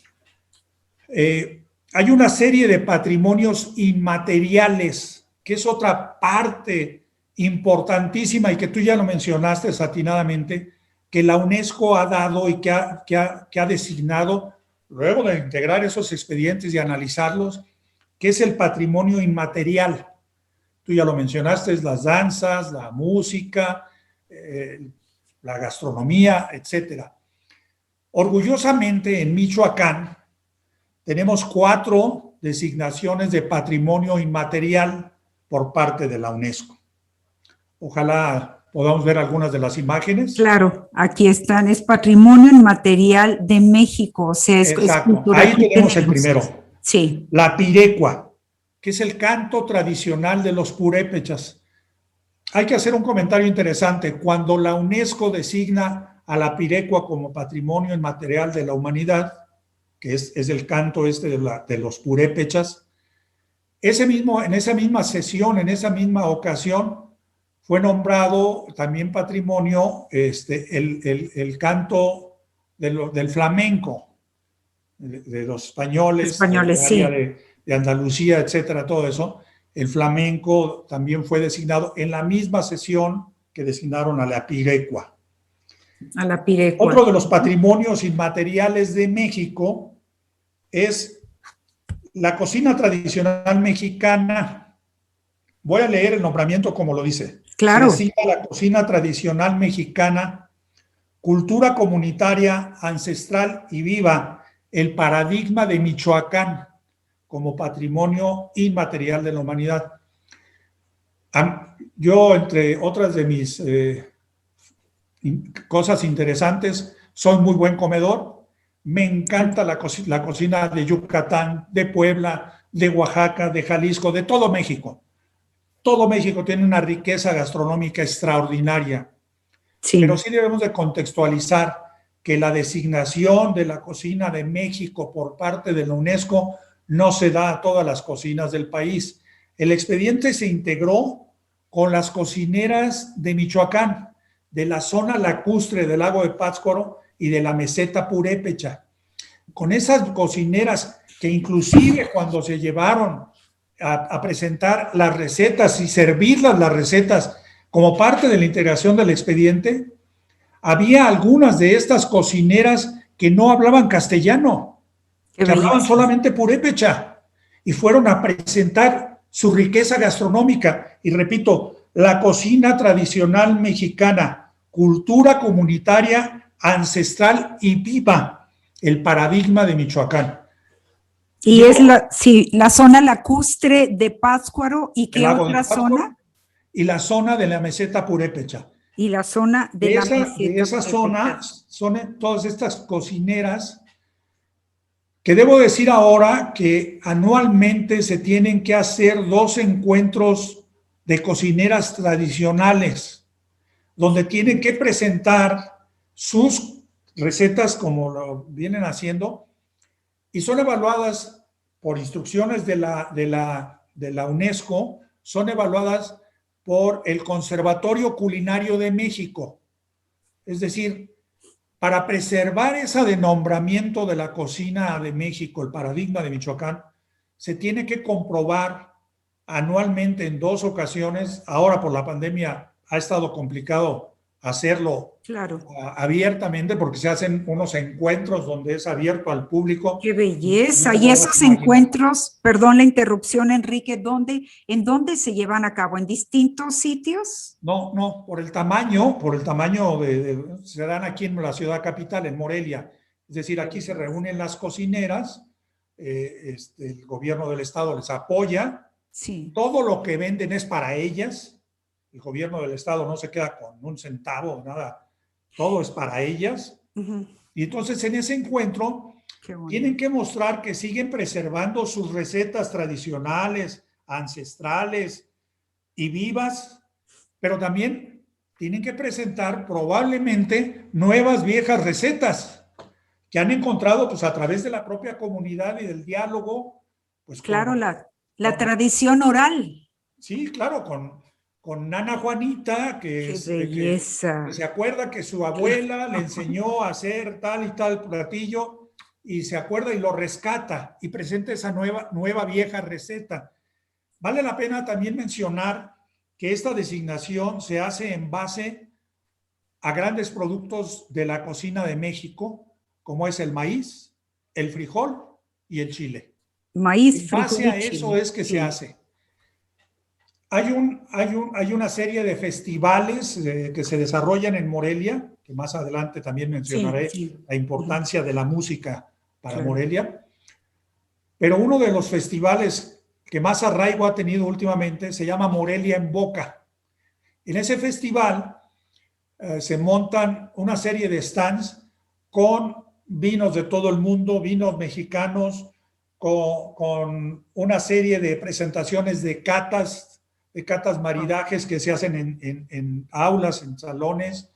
hay una serie de patrimonios inmateriales, que es otra parte importantísima y que tú ya lo mencionaste atinadamente, que la UNESCO ha dado y que ha designado, luego de integrar esos expedientes y analizarlos, que es el patrimonio inmaterial. Tú ya lo mencionaste, las danzas, la música, la gastronomía, etcétera. Orgullosamente en Michoacán tenemos 4 designaciones de patrimonio inmaterial por parte de la UNESCO. Ojalá podamos ver algunas de las imágenes. Claro, aquí están, es patrimonio inmaterial de México, o sea, es cultura. Ahí tenemos el primero. Sí. La pirecua, que es el canto tradicional de los purépechas. Hay que hacer un comentario interesante. Cuando la UNESCO designa a la pirecua como patrimonio inmaterial de la humanidad, que es el canto de los purépechas, en esa misma sesión, en esa misma ocasión, fue nombrado también patrimonio el canto del flamenco, de los españoles, sí. de Andalucía, etcétera, todo eso. El flamenco también fue designado en la misma sesión que designaron a la pirecua. A la pirecua. Otro de los patrimonios inmateriales de México es la cocina tradicional mexicana. Voy a leer el nombramiento como lo dice. Claro. Se designa la cocina tradicional mexicana, cultura comunitaria, ancestral y viva, el paradigma de Michoacán como patrimonio inmaterial de la humanidad. Yo, entre otras de mis cosas interesantes, soy muy buen comedor. Me encanta la cocina de Yucatán, de Puebla, de Oaxaca, de Jalisco, de todo México. Todo México tiene una riqueza gastronómica extraordinaria. Sí. Pero sí debemos de contextualizar que la designación de la cocina de México por parte de la UNESCO no se da a todas las cocinas del país. El expediente se integró con las cocineras de Michoacán, de la zona lacustre del lago de Pátzcuaro y de la meseta purépecha. Con esas cocineras que inclusive cuando se llevaron a presentar las recetas y servirlas las recetas como parte de la integración del expediente, había algunas de estas cocineras que no hablaban castellano, que hablaban solamente purépecha, y fueron a presentar su riqueza gastronómica. Y repito, la cocina tradicional mexicana, cultura comunitaria, ancestral y viva, el paradigma de Michoacán. Y es la zona lacustre de Pátzcuaro. ¿Y qué otra zona? Y la zona de la meseta purépecha. Y la zona de la meseta. De esa zona son todas estas cocineras que debo decir ahora que anualmente se tienen que hacer 2 encuentros de cocineras tradicionales, donde tienen que presentar sus recetas como lo vienen haciendo, y son evaluadas por instrucciones de la UNESCO, son evaluadas por el Conservatorio Culinario de México. Es decir, para preservar ese nombramiento de la cocina de México, el paradigma de Michoacán, se tiene que comprobar anualmente en 2 ocasiones. Ahora por la pandemia ha estado complicado hacerlo abiertamente, porque se hacen unos encuentros donde es abierto al público. ¡Qué belleza! Y esos encuentros, perdón la interrupción, Enrique, ¿en dónde se llevan a cabo? ¿En distintos sitios? No, por el tamaño se dan aquí en la ciudad capital, en Morelia. Es decir, aquí se reúnen las cocineras, el gobierno del estado les apoya, sí. Todo lo que venden es para ellas. El gobierno del estado no se queda con un centavo, nada, todo es para ellas. Uh-huh. Y entonces en ese encuentro tienen que mostrar que siguen preservando sus recetas tradicionales, ancestrales y vivas, pero también tienen que presentar probablemente nuevas viejas recetas que han encontrado, pues a través de la propia comunidad y del diálogo, pues claro, la tradición oral. Sí, claro, con Nana Juanita, ¡Qué belleza! que se acuerda que su abuela le enseñó a hacer tal y tal platillo, y se acuerda y lo rescata y presenta esa nueva vieja receta. Vale la pena también mencionar que esta designación se hace en base a grandes productos de la cocina de México, como es el maíz, el frijol y el chile. Maíz, en base frijol a y eso chile. es que se hace. Hay una serie de festivales que se desarrollan en Morelia, que más adelante también mencionaré la importancia de la música para Morelia. Pero uno de los festivales que más arraigo ha tenido últimamente se llama Morelia en Boca. En ese festival se montan una serie de stands con vinos de todo el mundo, vinos mexicanos, con una serie de presentaciones de catas maridajes que se hacen en aulas, en salones,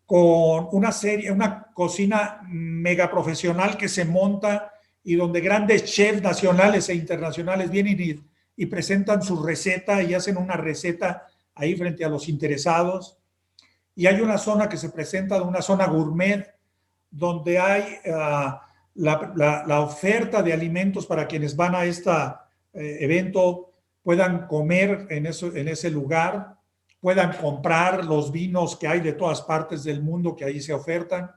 con una cocina mega profesional que se monta y donde grandes chefs nacionales e internacionales vienen y presentan su receta y hacen una receta ahí frente a los interesados. Y hay una zona que se presenta, una zona gourmet, donde hay la oferta de alimentos para quienes van a este evento, puedan comer en ese lugar, puedan comprar los vinos que hay de todas partes del mundo que ahí se ofertan,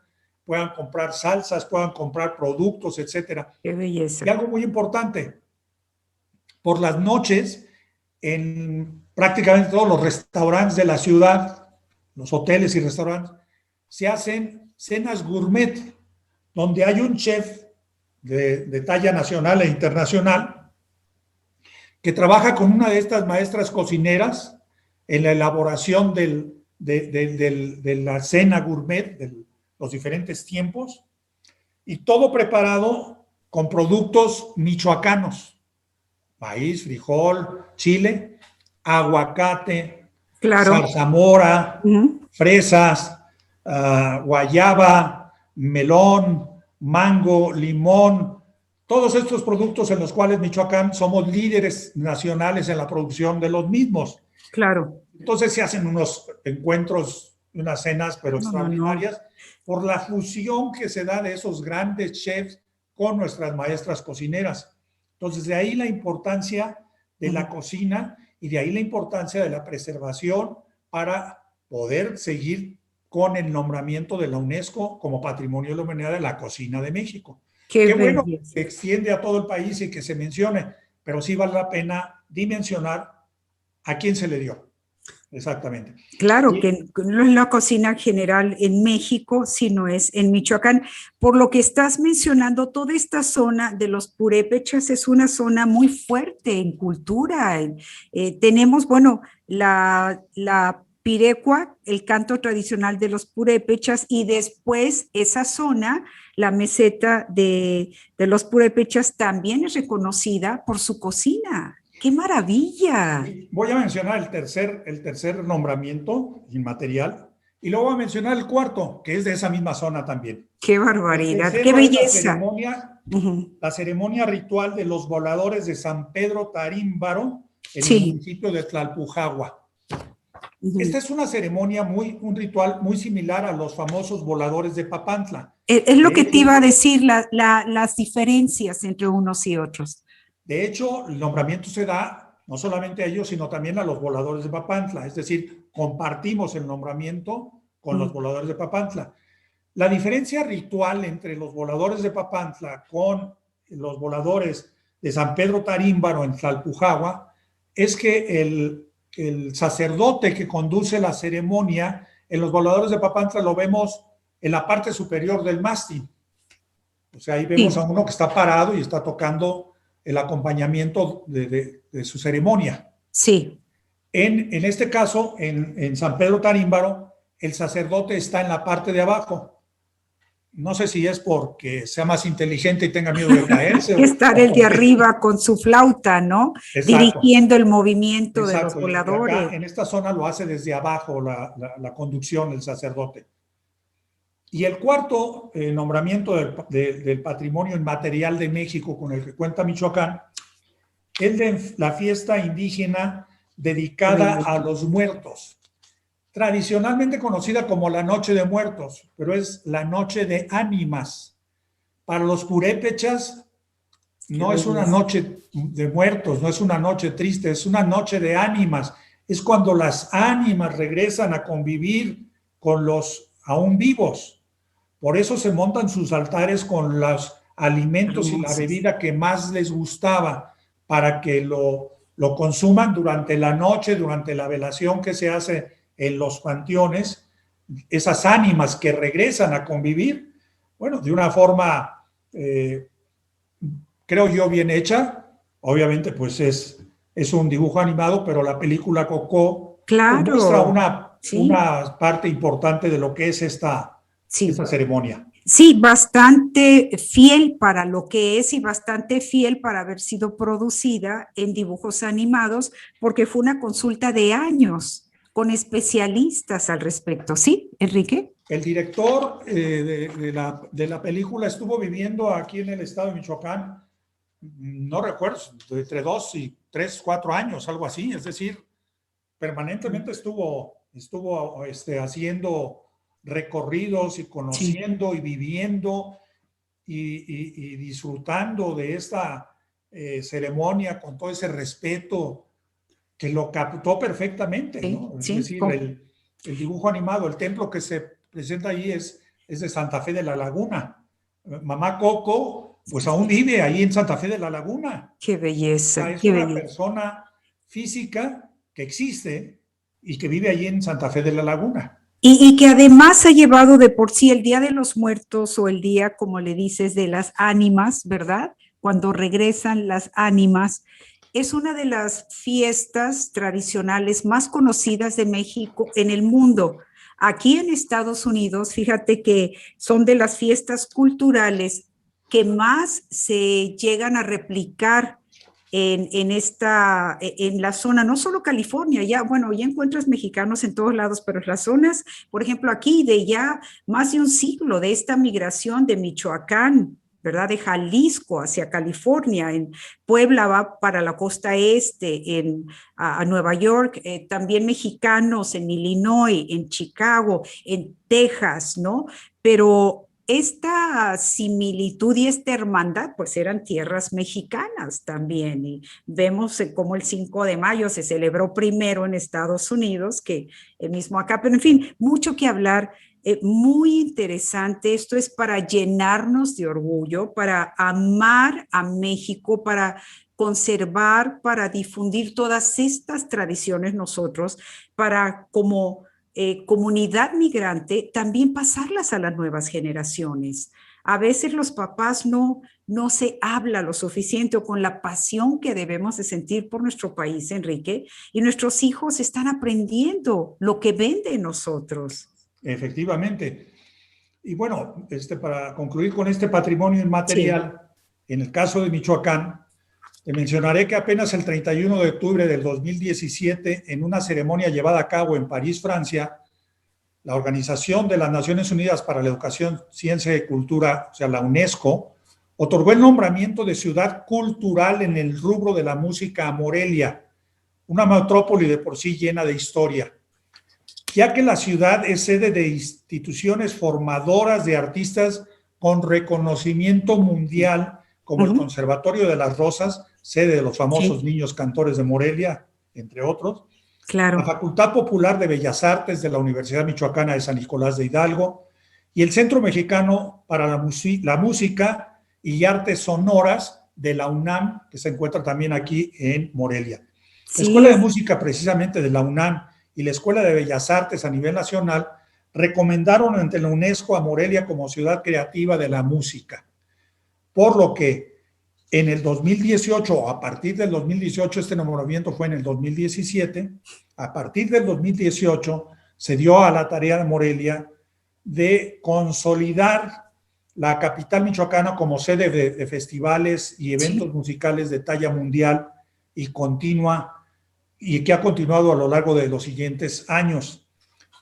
puedan comprar salsas, puedan comprar productos, etcétera. ¡Qué belleza! Y algo muy importante, por las noches, en prácticamente todos los restaurantes de la ciudad, los hoteles y restaurantes, se hacen cenas gourmet, donde hay un chef de talla nacional e internacional que trabaja con una de estas maestras cocineras en la elaboración de la cena gourmet, de los diferentes tiempos, y todo preparado con productos michoacanos: maíz, frijol, chile, aguacate, zarzamora, fresas, guayaba, melón, mango, limón. Todos estos productos en los cuales Michoacán somos líderes nacionales en la producción de los mismos. Claro. Entonces se hacen unos encuentros, unas cenas, pero extraordinarias, por la fusión que se da de esos grandes chefs con nuestras maestras cocineras. Entonces, de ahí la importancia de la cocina y de ahí la importancia de la preservación para poder seguir con el nombramiento de la UNESCO como Patrimonio de la Humanidad de la cocina de México. Qué bueno que se extiende a todo el país y que se mencione, pero sí vale la pena dimensionar a quién se le dio. Exactamente. Claro, que no es la cocina general en México, sino es en Michoacán. Por lo que estás mencionando, toda esta zona de los purépechas es una zona muy fuerte en cultura. Tenemos, bueno, la pirecua, el canto tradicional de los purépechas, y después esa zona, la meseta de los purépechas, también es reconocida por su cocina. ¡Qué maravilla! Voy a mencionar el tercer nombramiento inmaterial y luego voy a mencionar el cuarto, que es de esa misma zona también. ¡Qué barbaridad! ¡Qué belleza! La ceremonia ritual de los voladores de San Pedro Tarímbaro en el municipio de Tlalpujahua. Esta es una ceremonia, un ritual muy similar a los famosos voladores de Papantla. Es lo que te iba a decir, las diferencias entre unos y otros. De hecho, el nombramiento se da no solamente a ellos, sino también a los voladores de Papantla. Es decir, compartimos el nombramiento con los voladores de Papantla. La diferencia ritual entre los voladores de Papantla con los voladores de San Pedro Tarímbaro en Tlalpujahua es que el sacerdote que conduce la ceremonia en los voladores de Papantla lo vemos en la parte superior del mástil. O sea, ahí vemos a uno que está parado y está tocando el acompañamiento de su ceremonia. Sí. En este caso, en San Pedro Tarímbaro, el sacerdote está en la parte de abajo. No sé si es porque sea más inteligente y tenga miedo de caerse. Estar el de arriba con su flauta, ¿no? Exacto. Dirigiendo el movimiento de los voladores. Acá, en esta zona lo hace desde abajo la conducción del sacerdote. Y el cuarto nombramiento del Patrimonio Inmaterial de México con el que cuenta Michoacán es de la fiesta indígena dedicada a los muertos, tradicionalmente conocida como la Noche de Muertos, pero es la Noche de Ánimas. Para los purépechas no es una noche de muertos, no es una noche triste, es una noche de ánimas. Es cuando las ánimas regresan a convivir con los aún vivos. Por eso se montan sus altares con los alimentos y la bebida que más les gustaba, para que lo consuman durante la noche, durante la velación que se hace en los panteones, esas ánimas que regresan a convivir, bueno, de una forma, creo yo, bien hecha. Obviamente, pues es un dibujo animado, pero la película Coco muestra una parte importante de lo que es esta ceremonia. Sí, bastante fiel para lo que es y bastante fiel para haber sido producida en dibujos animados, porque fue una consulta de años con especialistas al respecto. ¿Sí, Enrique? El director de la película estuvo viviendo aquí en el estado de Michoacán, no recuerdo, entre 2 y 3, 4 años, algo así. Es decir, permanentemente estuvo haciendo recorridos y conociendo y viviendo y disfrutando de esta ceremonia con todo ese respeto que lo captó perfectamente, ¿no? Es decir, el dibujo animado, el templo que se presenta ahí es de Santa Fe de la Laguna. Mamá Coco, pues aún vive ahí en Santa Fe de la Laguna. ¡Qué belleza! Es una persona física que existe y que vive allí en Santa Fe de la Laguna. Y que además ha llevado de por sí el Día de los Muertos, o el día, como le dices, de las ánimas, ¿verdad? Cuando regresan las ánimas, es una de las fiestas tradicionales más conocidas de México en el mundo. Aquí en Estados Unidos, fíjate que son de las fiestas culturales que más se llegan a replicar en la zona, no solo California, ya encuentras mexicanos en todos lados, pero en las zonas, por ejemplo, aquí de ya más de un siglo de esta migración de Michoacán, ¿verdad? De Jalisco hacia California, en Puebla va para la costa este, a Nueva York, también mexicanos en Illinois, en Chicago, en Texas, ¿no? Pero esta similitud y esta hermandad, pues eran tierras mexicanas también, y vemos cómo el 5 de mayo se celebró primero en Estados Unidos que el mismo acá, pero en fin, mucho que hablar, muy interesante. Esto es para llenarnos de orgullo, para amar a México, para conservar, para difundir todas estas tradiciones nosotros, para como comunidad migrante, también pasarlas a las nuevas generaciones. A veces los papás no se habla lo suficiente o con la pasión que debemos de sentir por nuestro país, Enrique, y nuestros hijos están aprendiendo lo que ven de nosotros. Efectivamente. Y bueno, para concluir con este patrimonio inmaterial, en el caso de Michoacán, te mencionaré que apenas el 31 de octubre del 2017, en una ceremonia llevada a cabo en París, Francia, la Organización de las Naciones Unidas para la Educación, Ciencia y Cultura, o sea, la UNESCO, otorgó el nombramiento de ciudad cultural en el rubro de la música a Morelia, una metrópoli de por sí llena de historia, ya que la ciudad es sede de instituciones formadoras de artistas con reconocimiento mundial, como el Conservatorio de las Rosas, sede de los famosos niños cantores de Morelia, entre otros. Claro. La Facultad Popular de Bellas Artes de la Universidad Michoacana de San Nicolás de Hidalgo y el Centro Mexicano para la Música y Artes Sonoras de la UNAM, que se encuentra también aquí en Morelia. La Escuela de Música, precisamente de la UNAM, y la Escuela de Bellas Artes a nivel nacional recomendaron ante la UNESCO a Morelia como ciudad creativa de la música. Por lo que en el 2018, a partir del 2018, este nombramiento fue en el 2017, a partir del 2018 se dio a la tarea de Morelia de consolidar la capital michoacana como sede de festivales y eventos musicales de talla mundial y continua, y que ha continuado a lo largo de los siguientes años.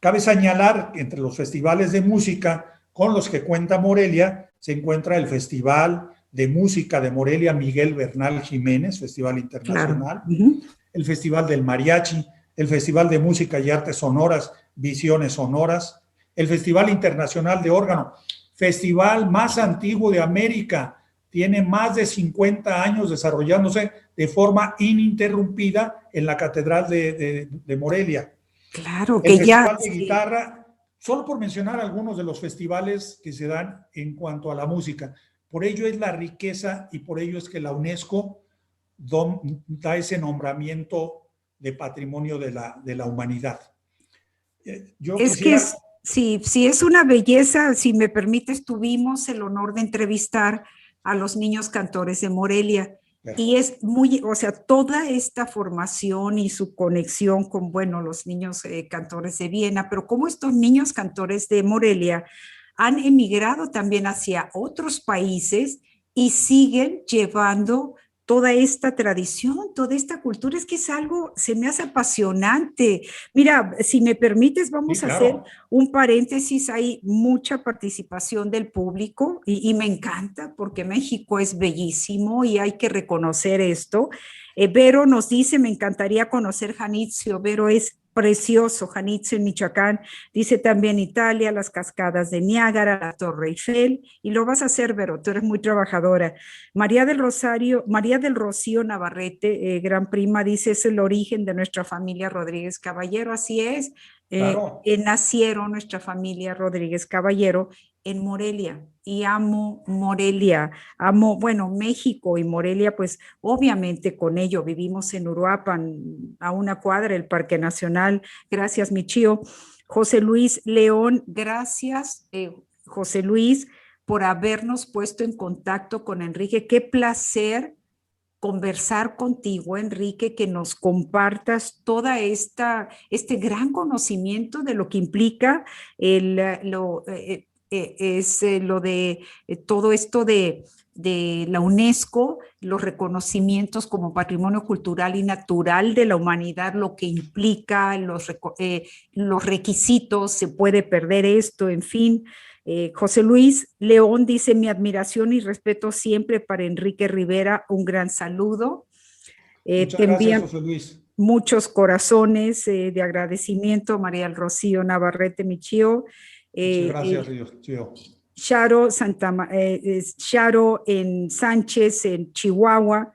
Cabe señalar que entre los festivales de música con los que cuenta Morelia se encuentra el Festival de Música de Morelia Miguel Bernal Jiménez, Festival Internacional, Claro. el Festival del Mariachi, el Festival de Música y Artes Sonoras, Visiones Sonoras, el Festival Internacional de Órgano, festival más antiguo de América, tiene más de 50 años desarrollándose de forma ininterrumpida en la Catedral de Morelia. Claro, El que ya... Festival de Guitarra, solo por mencionar algunos de los festivales que se dan en cuanto a la música. Por ello es la riqueza y por ello es que la UNESCO da ese nombramiento de patrimonio de la humanidad. Sí, es una belleza. Si me permites, tuvimos el honor de entrevistar a los niños cantores de Morelia. Y es muy, o sea, toda esta formación y su conexión con, bueno, los niños cantores de Viena, pero como estos niños cantores de Morelia han emigrado también hacia otros países y siguen llevando toda esta tradición, toda esta cultura. Es que es algo, se me hace apasionante. Mira, si me permites, vamos a hacer un paréntesis. Hay mucha participación del público y me encanta porque México es bellísimo y hay que reconocer esto. Vero nos dice, me encantaría conocer Janitzio. Vero es precioso, Janitzio en Michoacán. Dice también Italia, las cascadas de Niágara, la Torre Eiffel. Y lo vas a hacer, Vero, tú eres muy trabajadora. María del Rocío Navarrete, gran prima, dice, es el origen de nuestra familia Rodríguez Caballero. Así es. Claro. Nacieron nuestra familia Rodríguez Caballero en Morelia y amo Morelia, amo, bueno, México y Morelia, pues obviamente con ello vivimos en Uruapan, a una cuadra del Parque Nacional. Gracias, mi chío. José Luis León, gracias, José Luis, por habernos puesto en contacto con Enrique. Qué placer conversar contigo, Enrique, que nos compartas toda este gran conocimiento de lo que implica lo de todo esto de la UNESCO, los reconocimientos como patrimonio cultural y natural de la humanidad, lo que implica, los requisitos, se puede perder esto, en fin. José Luis León dice, mi admiración y respeto siempre para Enrique Rivera, un gran saludo. Muchas gracias, José Luis. Muchos corazones de agradecimiento, María del Rocío Navarrete, mi chío. Muchas gracias, tío. Charo en Sánchez, en Chihuahua,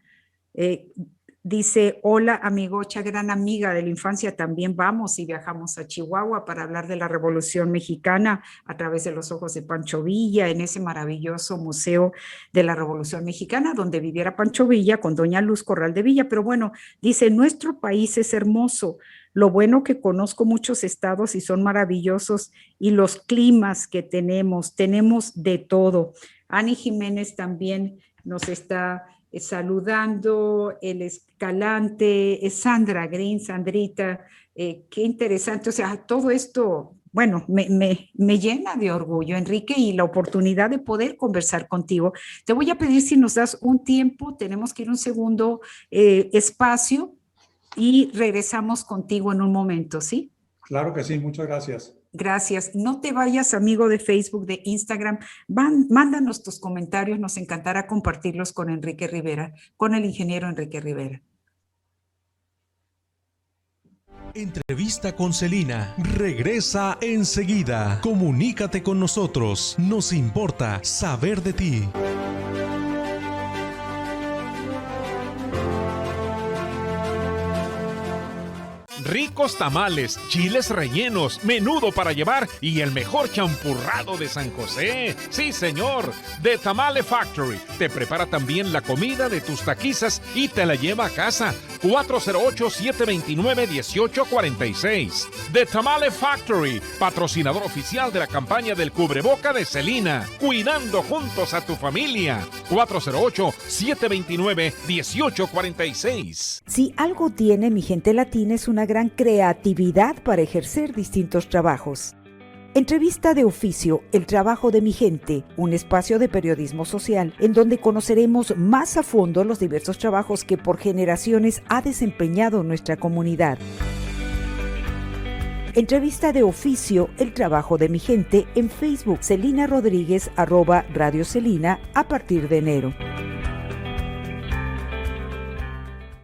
dice, hola amigocha, gran amiga de la infancia, también vamos y viajamos a Chihuahua para hablar de la Revolución Mexicana a través de los ojos de Pancho Villa, en ese maravilloso museo de la Revolución Mexicana, donde viviera Pancho Villa con doña Luz Corral de Villa. Pero bueno, dice, nuestro país es hermoso. Lo bueno que conozco muchos estados y son maravillosos, y los climas que tenemos de todo. Ani Jiménez también nos está saludando, el Escalante, Sandra Green, Sandrita, qué interesante. O sea, todo esto, bueno, me llena de orgullo, Enrique, y la oportunidad de poder conversar contigo. Te voy a pedir si nos das un tiempo, tenemos que ir a un segundo espacio, y regresamos contigo en un momento, ¿sí? Claro que sí, muchas gracias. Gracias. No te vayas, amigo de Facebook, de Instagram. Mándanos tus comentarios, nos encantará compartirlos con Enrique Rivera, con el ingeniero Enrique Rivera. Entrevista con Celina. Regresa enseguida. Comunícate con nosotros. Nos importa saber de ti. Ricos tamales, chiles rellenos, menudo para llevar y el mejor champurrado de San José. Sí, señor, The Tamale Factory te prepara también la comida de tus taquizas y te la lleva a casa. 408-729-1846. The Tamale Factory, patrocinador oficial de la campaña del cubreboca de Celina. Cuidando juntos a tu familia. 408-729-1846. Si algo tiene mi gente latina es una gran creatividad para ejercer distintos trabajos. Entrevista de oficio, el trabajo de mi gente, un espacio de periodismo social en donde conoceremos más a fondo los diversos trabajos que por generaciones ha desempeñado nuestra comunidad. Entrevista de oficio, el trabajo de mi gente en Facebook, Celina Rodríguez, @Radio Celina, a partir de enero.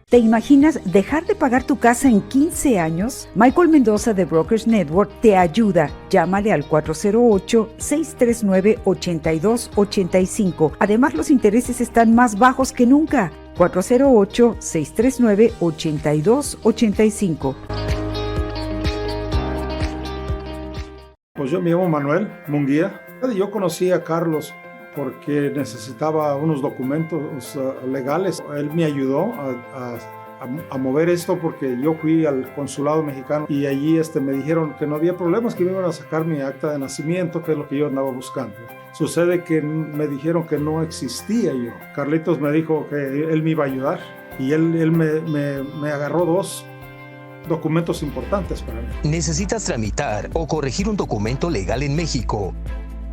¿Te imaginas dejar de pagar tu casa en 15 años? Michael Mendoza de Brokers Network te ayuda. Llámale al 408-639-8285. Además, los intereses están más bajos que nunca. 408-639-8285. Pues yo me llamo Manuel Munguía. Yo conocí a Carlos porque necesitaba unos documentos legales. Él me ayudó a mover esto porque yo fui al consulado mexicano y allí me dijeron que no había problemas, que me iban a sacar mi acta de nacimiento, que es lo que yo andaba buscando. Sucede que me dijeron que no existía yo. Carlitos me dijo que él me iba a ayudar y él me agarró dos documentos importantes para mí. ¿Necesitas tramitar o corregir un documento legal en México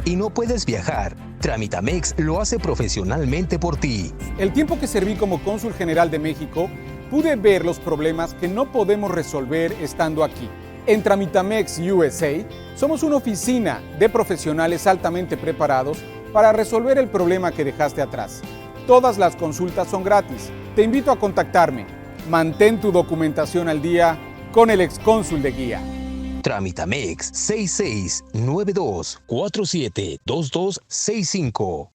y no puedes viajar? Tramitamex lo hace profesionalmente por ti. El tiempo que serví como cónsul general de México, pude ver los problemas que no podemos resolver estando aquí. En Tramitamex USA, somos una oficina de profesionales altamente preparados para resolver el problema que dejaste atrás. Todas las consultas son gratis. Te invito a contactarme. Mantén tu documentación al día con el excónsul de guía. Tramitamex 6692472265.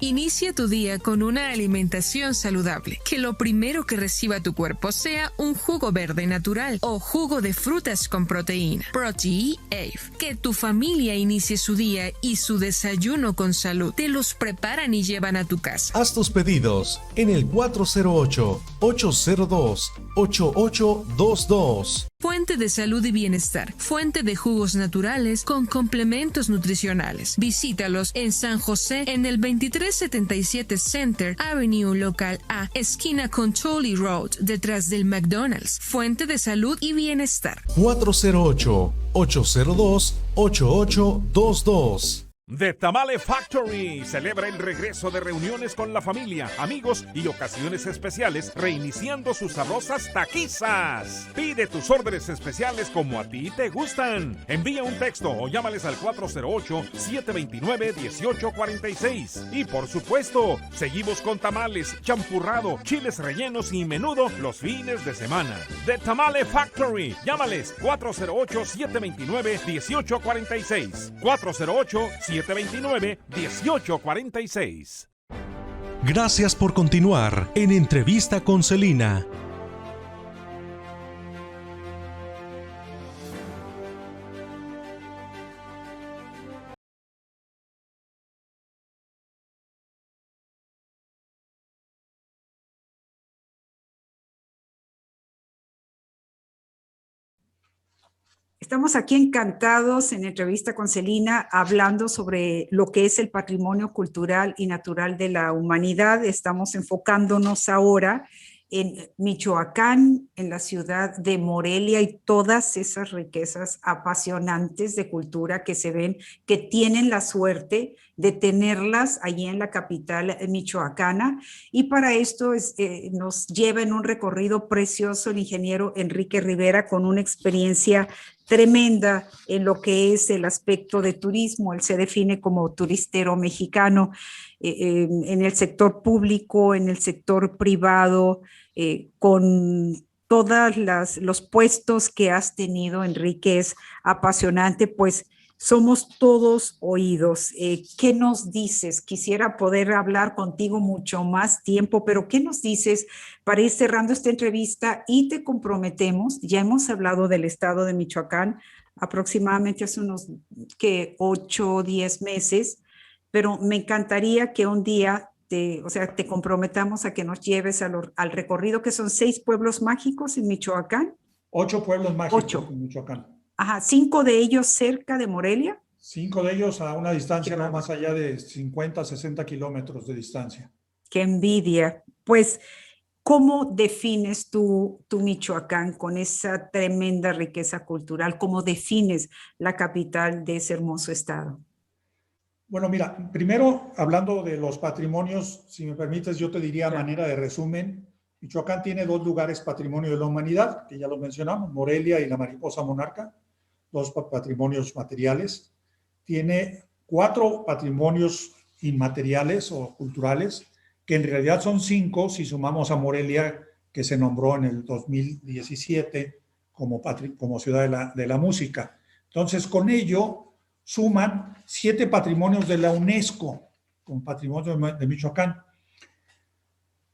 Inicia tu día con una alimentación saludable. Que lo primero que reciba tu cuerpo sea un jugo verde natural o jugo de frutas con proteína. Protein AVE. Que tu familia inicie su día y su desayuno con salud. Te los preparan y llevan a tu casa. Haz tus pedidos en el 408-802-8822. Fuente de salud y bienestar. Fuente de jugos naturales con complementos nutricionales. Visítalos en San José en el 2377 Center Avenue Local A, esquina con Tolley Road, detrás del McDonald's. Fuente de salud y bienestar. 408-802-8822. The Tamale Factory celebra el regreso de reuniones con la familia, amigos y ocasiones especiales, reiniciando sus sabrosas taquizas. Pide tus órdenes especiales como a ti te gustan. Envía un texto o llámales al 408-729-1846. Y por supuesto, seguimos con tamales, champurrado, chiles rellenos y menudo los fines de semana. The Tamale Factory. Llámales 408-729-1846. 408-729-1846. Gracias por continuar en Entrevista con Celina. Estamos aquí encantados en Entrevista con Celina hablando sobre lo que es el patrimonio cultural y natural de la humanidad. Estamos enfocándonos ahora en Michoacán, en la ciudad de Morelia y todas esas riquezas apasionantes de cultura que se ven, que tienen la suerte de tenerlas allí en la capital michoacana. Y para esto nos lleva en un recorrido precioso el ingeniero Enrique Rivera con una experiencia tremenda en lo que es el aspecto de turismo. Él se define como turistero mexicano en el sector público, en el sector privado, con todos los puestos que has tenido, Enrique. Es apasionante, pues somos todos oídos. ¿Qué nos dices? Quisiera poder hablar contigo mucho más tiempo, pero ¿qué nos dices para ir cerrando esta entrevista? Y te comprometemos, ya hemos hablado del estado de Michoacán aproximadamente hace unos 8 o 10 meses, pero me encantaría que un día te comprometamos a que nos lleves al recorrido, que son 6 pueblos mágicos en Michoacán. 8 pueblos mágicos en Michoacán. Ajá, 5 de ellos cerca de Morelia. 5 de ellos a una distancia no más allá de 50, 60 kilómetros de distancia. ¡Qué envidia! Pues, ¿cómo defines tú Michoacán con esa tremenda riqueza cultural? ¿Cómo defines la capital de ese hermoso estado? Bueno, mira, primero hablando de los patrimonios, si me permites, yo te diría a manera de resumen, Michoacán tiene 2 lugares patrimonio de la humanidad, que ya lo mencionamos, Morelia y la mariposa monarca, 2 patrimonios materiales. Tiene 4 patrimonios inmateriales o culturales, que en realidad son 5 si sumamos a Morelia, que se nombró en el 2017 como ciudad de la música. Entonces, con ello suman 7 patrimonios de la UNESCO, con patrimonio de Michoacán.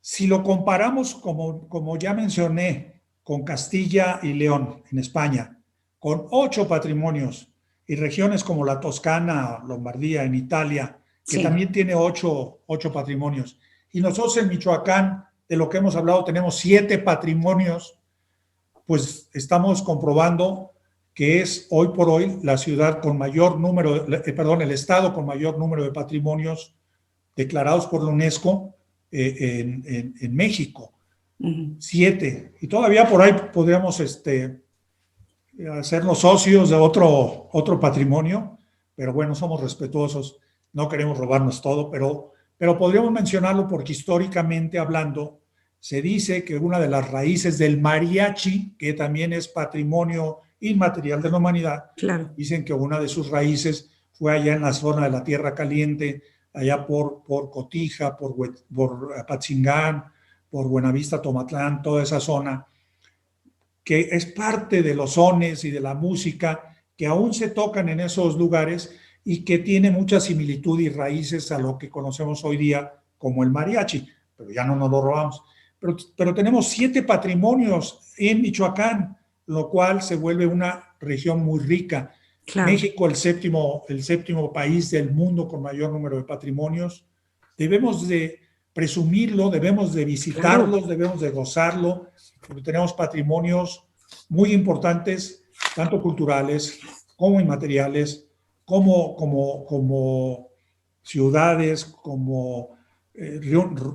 Si lo comparamos, como ya mencioné, con Castilla y León en España, con 8 patrimonios, y regiones como la Toscana, Lombardía en Italia, que también tiene 8 patrimonios. Y nosotros en Michoacán, de lo que hemos hablado, tenemos 7 patrimonios, pues estamos comprobando que es hoy por hoy la ciudad con mayor número, el estado con mayor número de patrimonios declarados por la UNESCO en México. 7. Y todavía por ahí podríamos hacernos socios de otro patrimonio, pero bueno, somos respetuosos, no queremos robarnos todo, pero podríamos mencionarlo porque históricamente hablando, se dice que una de las raíces del mariachi, que también es patrimonio inmaterial de la humanidad, claro, dicen que una de sus raíces fue allá en la zona de la Tierra Caliente, allá por Cotija, por Apatzingán, por Buenavista, Tomatlán, toda esa zona, que es parte de los sones y de la música que aún se tocan en esos lugares y que tiene mucha similitud y raíces a lo que conocemos hoy día como el mariachi, pero ya no nos lo robamos. Pero tenemos 7 patrimonios en Michoacán, lo cual se vuelve una región muy rica. Claro. México, el séptimo país del mundo con mayor número de patrimonios. Debemos de presumirlo, debemos de visitarlos, claro, debemos de gozarlo, porque tenemos patrimonios muy importantes, tanto culturales como inmateriales, como ciudades, como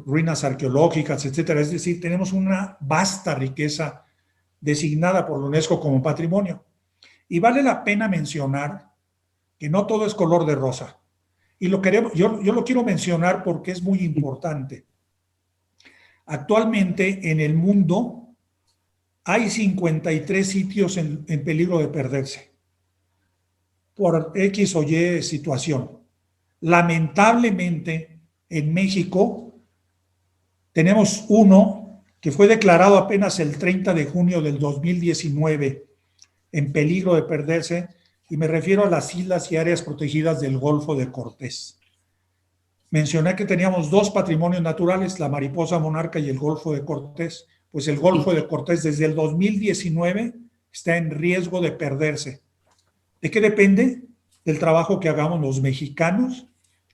ruinas arqueológicas, etcétera. Es decir, tenemos una vasta riqueza designada por la UNESCO como patrimonio. Y vale la pena mencionar que no todo es color de rosa. Y yo lo quiero mencionar porque es muy importante. Actualmente en el mundo hay 53 sitios en peligro de perderse por X o Y situación. Lamentablemente, en México tenemos uno que fue declarado apenas el 30 de junio del 2019 en peligro de perderse, y me refiero a las islas y áreas protegidas del Golfo de Cortés. Mencioné que teníamos 2 patrimonios naturales, la mariposa monarca y el Golfo de Cortés. Pues el Golfo de Cortés desde el 2019 está en riesgo de perderse. ¿De qué depende? Del trabajo que hagamos los mexicanos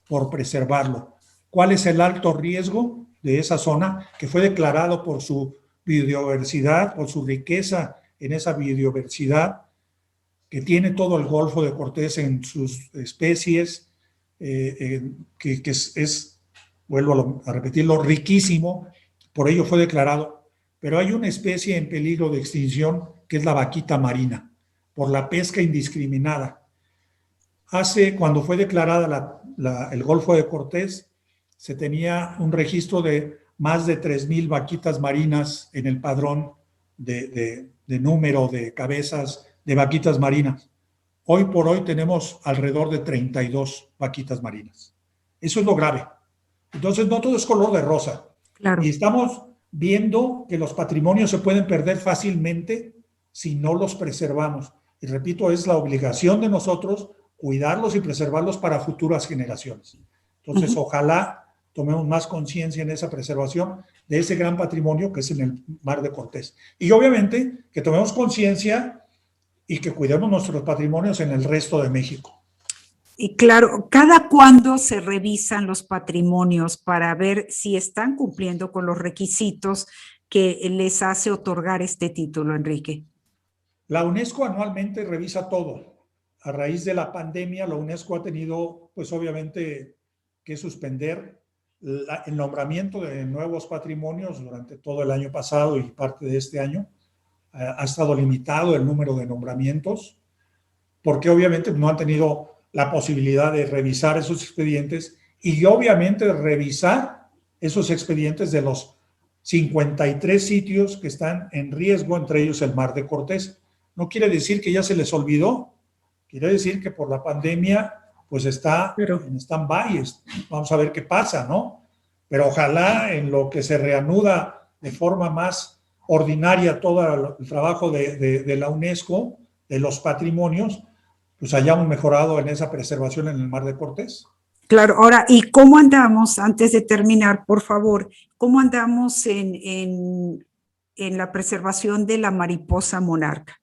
por preservarlo. ¿Cuál es el alto riesgo de esa zona que fue declarado por su biodiversidad, por su riqueza en esa biodiversidad que tiene todo el Golfo de Cortés en sus especies, que es, vuelvo a repetirlo, riquísimo, por ello fue declarado, pero hay una especie en peligro de extinción que es la vaquita marina, por la pesca indiscriminada. Cuando fue declarada el Golfo de Cortés, se tenía un registro de más de 3,000 vaquitas marinas en el padrón de número de cabezas de vaquitas marinas. Hoy por hoy tenemos alrededor de 32 vaquitas marinas. Eso es lo grave. Entonces, no todo es color de rosa. Claro. Y estamos viendo que los patrimonios se pueden perder fácilmente si no los preservamos. Y repito, es la obligación de nosotros cuidarlos y preservarlos para futuras generaciones. Entonces, ojalá tomemos más conciencia en esa preservación de ese gran patrimonio que es en el Mar de Cortés. Y obviamente que tomemos conciencia y que cuidemos nuestros patrimonios en el resto de México. Y claro, ¿cada cuándo se revisan los patrimonios para ver si están cumpliendo con los requisitos que les hace otorgar este título, Enrique? La UNESCO anualmente revisa todo. A raíz de la pandemia, la UNESCO ha tenido, pues obviamente, que suspender el nombramiento de nuevos patrimonios durante todo el año pasado y parte de este año. Ha estado limitado el número de nombramientos porque obviamente no han tenido la posibilidad de revisar esos expedientes y obviamente revisar esos expedientes de los 53 sitios que están en riesgo, entre ellos el Mar de Cortés. No quiere decir que ya se les olvidó, quiere decir que por la pandemia pues está en stand-by. Vamos a ver qué pasa, ¿no? Pero ojalá en lo que se reanuda de forma más ordinaria todo el trabajo de la UNESCO, de los patrimonios, pues hayamos mejorado en esa preservación en el Mar de Cortés. Claro, ahora, ¿y cómo andamos, antes de terminar, por favor, cómo andamos en la preservación de la mariposa monarca?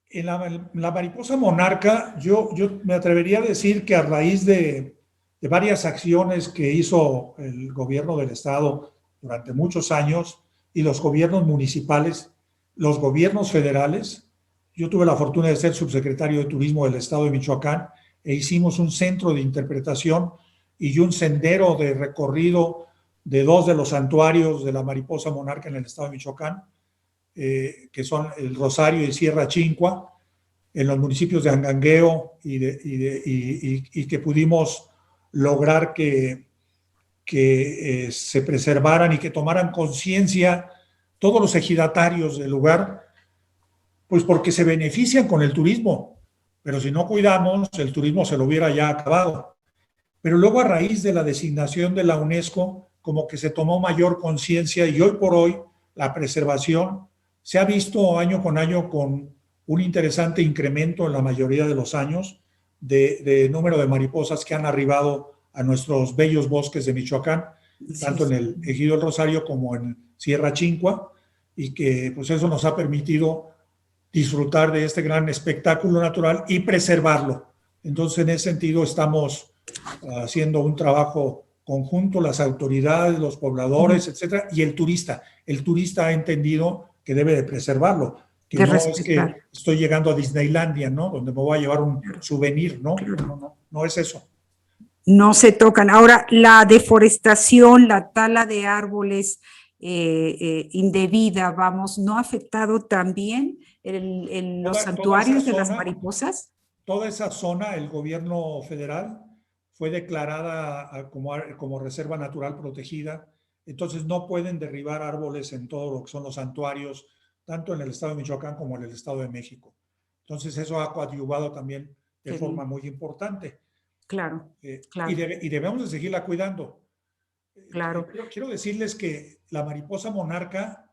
En la mariposa monarca, yo me atrevería a decir que a raíz de varias acciones que hizo el gobierno del estado durante muchos años y los gobiernos municipales, los gobiernos federales, yo tuve la fortuna de ser subsecretario de Turismo del estado de Michoacán e hicimos un centro de interpretación y un sendero de recorrido de 2 de los santuarios de la mariposa monarca en el estado de Michoacán, que son el Rosario y Sierra Chincua, en los municipios de Angangueo y que pudimos lograr que se preservaran y que tomaran conciencia todos los ejidatarios del lugar, pues porque se benefician con el turismo, pero si no cuidamos, el turismo se lo hubiera ya acabado. Pero luego a raíz de la designación de la UNESCO, como que se tomó mayor conciencia y hoy por hoy la preservación se ha visto año con año con un interesante incremento en la mayoría de los años de número de mariposas que han arribado a nuestros bellos bosques de Michoacán, tanto en el Ejido del Rosario como en Sierra Chincua, y que pues eso nos ha permitido disfrutar de este gran espectáculo natural y preservarlo. Entonces, en ese sentido, estamos haciendo un trabajo conjunto, las autoridades, los pobladores, etcétera, y el turista. El turista ha entendido que debe de preservarlo, que no es que estoy llegando a Disneylandia, ¿no? Donde me voy a llevar un souvenir, ¿no? No es eso. No se tocan. Ahora, la deforestación, la tala de árboles indebida, vamos, ¿no ha afectado también los santuarios de las mariposas? Toda esa zona, el gobierno federal fue declarada como reserva natural protegida, entonces no pueden derribar árboles en todo lo que son los santuarios, tanto en el estado de Michoacán como en el estado de México. Entonces eso ha coadyuvado también de forma muy importante. Claro, claro. Y debemos de seguirla cuidando. Claro. Quiero decirles que la mariposa monarca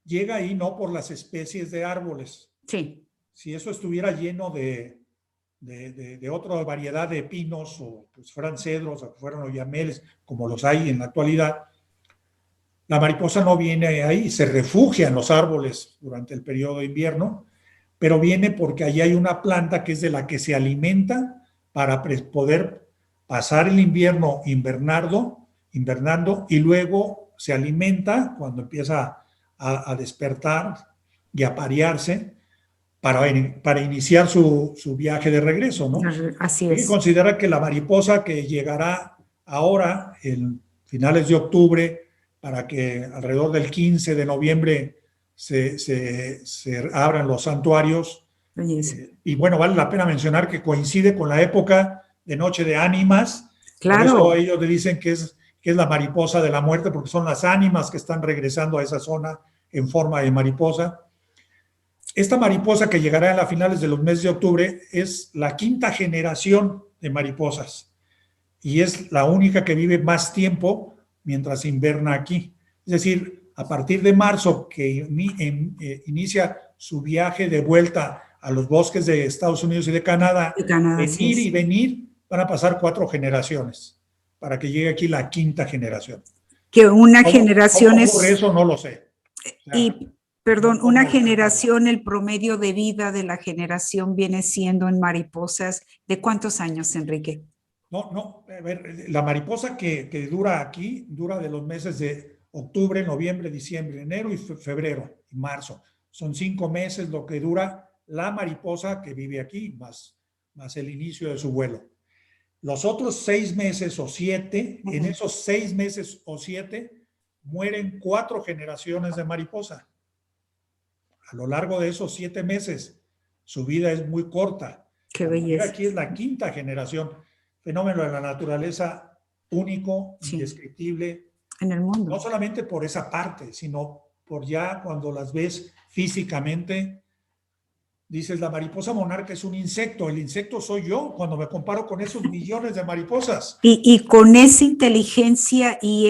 llega ahí no por las especies de árboles. Sí. Si eso estuviera lleno de otra variedad de pinos, o pues fueran cedros, o fueran oyameles, como los hay en la actualidad, la mariposa no viene ahí, se refugia en los árboles durante el periodo de invierno, pero viene porque allí hay una planta que es de la que se alimenta para poder pasar el invierno invernando, y luego se alimenta cuando empieza a despertar y a parearse para iniciar su viaje de regreso, ¿no? Así es. Hay que considerar que la mariposa que llegará ahora, en finales de octubre, para que alrededor del 15 de noviembre se abran los santuarios. Y bueno, vale la pena mencionar que coincide con la época de Noche de Ánimas. Claro. Por eso ellos le dicen que es la mariposa de la muerte, porque son las ánimas que están regresando a esa zona en forma de mariposa. Esta mariposa que llegará a las finales de los meses de octubre es la 5ª generación de mariposas y es la única que vive más tiempo mientras inverna aquí. Es decir, a partir de marzo, que inicia su viaje de vuelta a los bosques de Estados Unidos y de Canadá, y venir, van a pasar 4 generaciones para que llegue aquí la 5ª generación. Que una generación es... Por eso no lo sé. Y, perdón, una generación, el promedio de vida de la generación viene siendo en mariposas, ¿de cuántos años, Enrique? No, a ver, la mariposa que dura aquí, dura de los meses de octubre, noviembre, diciembre, enero y febrero y marzo. Son 5 meses lo que dura la mariposa que vive aquí, más el inicio de su vuelo. Los otros 6 meses o 7, en esos 6 meses o 7, mueren 4 generaciones de mariposa. A lo largo de esos 7 meses, su vida es muy corta. Qué belleza. Aquí es la 5ª generación. Fenómeno de la naturaleza único, indescriptible, en el mundo. No solamente por esa parte, sino por ya cuando las ves físicamente, dices, la mariposa monarca es un insecto, el insecto soy yo cuando me comparo con esos millones de mariposas. Y con esa inteligencia y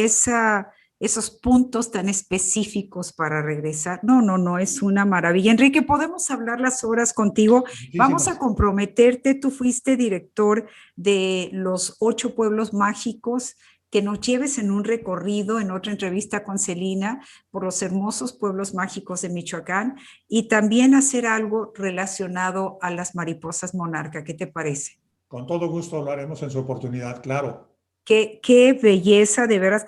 esos puntos tan específicos para regresar. No, es una maravilla. Enrique, podemos hablar las horas contigo. Vamos a comprometerte. Tú fuiste director de los 8 pueblos mágicos, que nos lleves en un recorrido, en otra entrevista con Celina, por los hermosos pueblos mágicos de Michoacán y también hacer algo relacionado a las mariposas monarca. ¿Qué te parece? Con todo gusto lo haremos en su oportunidad, claro. Qué belleza, de veras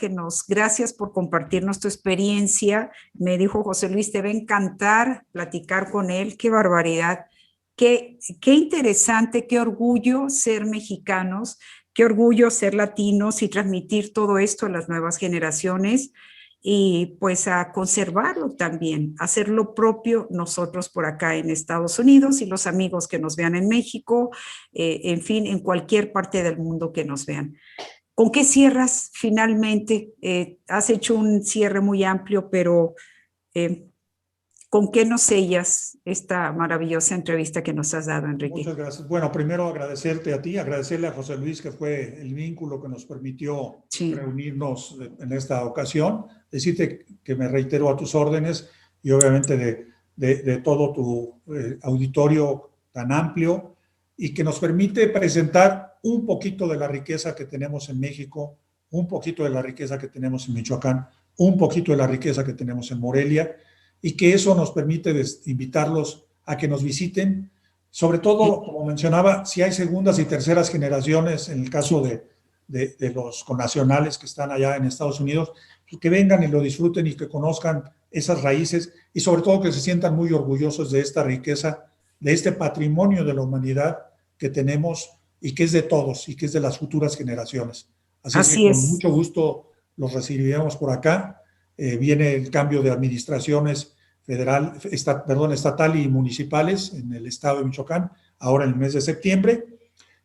gracias por compartirnos tu experiencia. Me dijo José Luis, te va a encantar platicar con él, qué barbaridad. Qué interesante, qué orgullo ser mexicanos, qué orgullo ser latinos y transmitir todo esto a las nuevas generaciones y pues a conservarlo también, hacer lo propio nosotros por acá en Estados Unidos y los amigos que nos vean en México, en fin, en cualquier parte del mundo que nos vean. ¿Con qué cierras finalmente? Has hecho un cierre muy amplio, pero ¿con qué nos sellas esta maravillosa entrevista que nos has dado, Enrique? Muchas gracias. Bueno, primero agradecerte a ti, agradecerle a José Luis, que fue el vínculo que nos permitió reunirnos en esta ocasión. Decirte que me reitero a tus órdenes y obviamente de todo tu auditorio tan amplio y que nos permite presentar un poquito de la riqueza que tenemos en México, un poquito de la riqueza que tenemos en Michoacán, un poquito de la riqueza que tenemos en Morelia, y que eso nos permite invitarlos a que nos visiten, sobre todo, como mencionaba, si hay segundas y terceras generaciones, en el caso de los connacionales que están allá en Estados Unidos, que vengan y lo disfruten y que conozcan esas raíces y sobre todo que se sientan muy orgullosos de esta riqueza, de este patrimonio de la humanidad que tenemos y que es de todos y que es de las futuras generaciones. Así que con mucho gusto los recibiremos por acá. Viene el cambio de administraciones estatal y municipales en el estado de Michoacán, ahora en el mes de septiembre.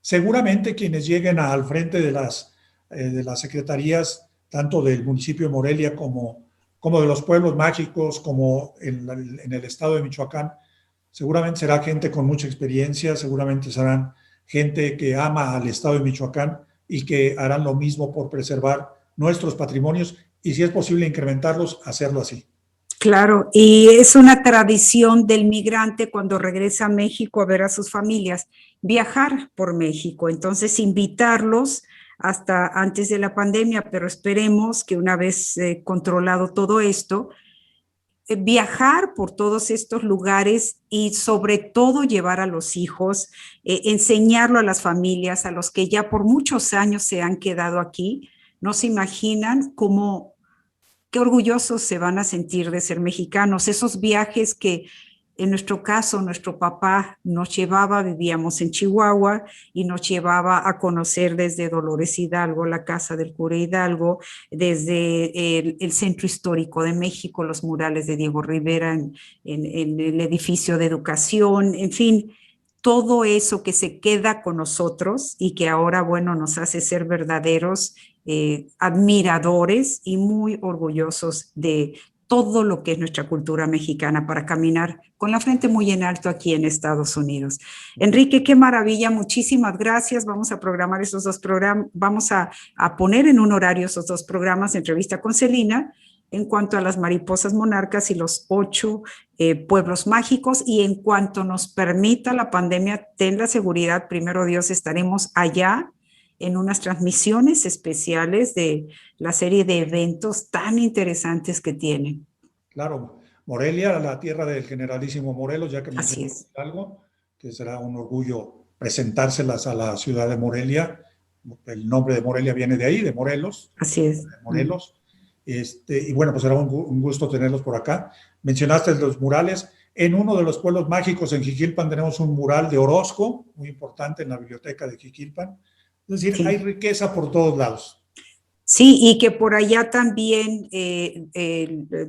Seguramente quienes lleguen al frente de las secretarías, tanto del municipio de Morelia como de los pueblos mágicos, como en el estado de Michoacán, seguramente será gente con mucha experiencia, seguramente serán gente que ama al estado de Michoacán y que harán lo mismo por preservar nuestros patrimonios y si es posible incrementarlos, hacerlo así. Claro, y es una tradición del migrante cuando regresa a México a ver a sus familias, viajar por México. Entonces, invitarlos hasta antes de la pandemia, pero esperemos que una vez controlado todo esto, viajar por todos estos lugares y sobre todo llevar a los hijos, enseñarlo a las familias, a los que ya por muchos años se han quedado aquí. No se imaginan qué orgullosos se van a sentir de ser mexicanos. Esos viajes que en nuestro caso, nuestro papá nos llevaba, vivíamos en Chihuahua y nos llevaba a conocer desde Dolores Hidalgo, la casa del cura Hidalgo, desde el centro histórico de México, los murales de Diego Rivera en el edificio de educación, en fin, todo eso que se queda con nosotros y que ahora, bueno, nos hace ser verdaderos admiradores y muy orgullosos de todo lo que es nuestra cultura mexicana para caminar con la frente muy en alto aquí en Estados Unidos. Enrique, qué maravilla, muchísimas gracias. Vamos a programar esos 2 programas, vamos a poner en un horario esos 2 programas, entrevista con Celina, en cuanto a las mariposas monarcas y los 8 pueblos mágicos, y en cuanto nos permita la pandemia, ten la seguridad, primero Dios, estaremos allá en unas transmisiones especiales de la serie de eventos tan interesantes que tienen. Claro, Morelia, la tierra del generalísimo Morelos, ya que mencionamos algo, que será un orgullo presentárselas a la ciudad de Morelia. El nombre de Morelia viene de ahí, de Morelos. Así es. De Morelos. Y bueno, pues será un gusto tenerlos por acá. Mencionaste los murales. En uno de los pueblos mágicos, en Jiquilpan, tenemos un mural de Orozco, muy importante en la biblioteca de Jiquilpan. Es decir, hay riqueza por todos lados. Sí, y que por allá también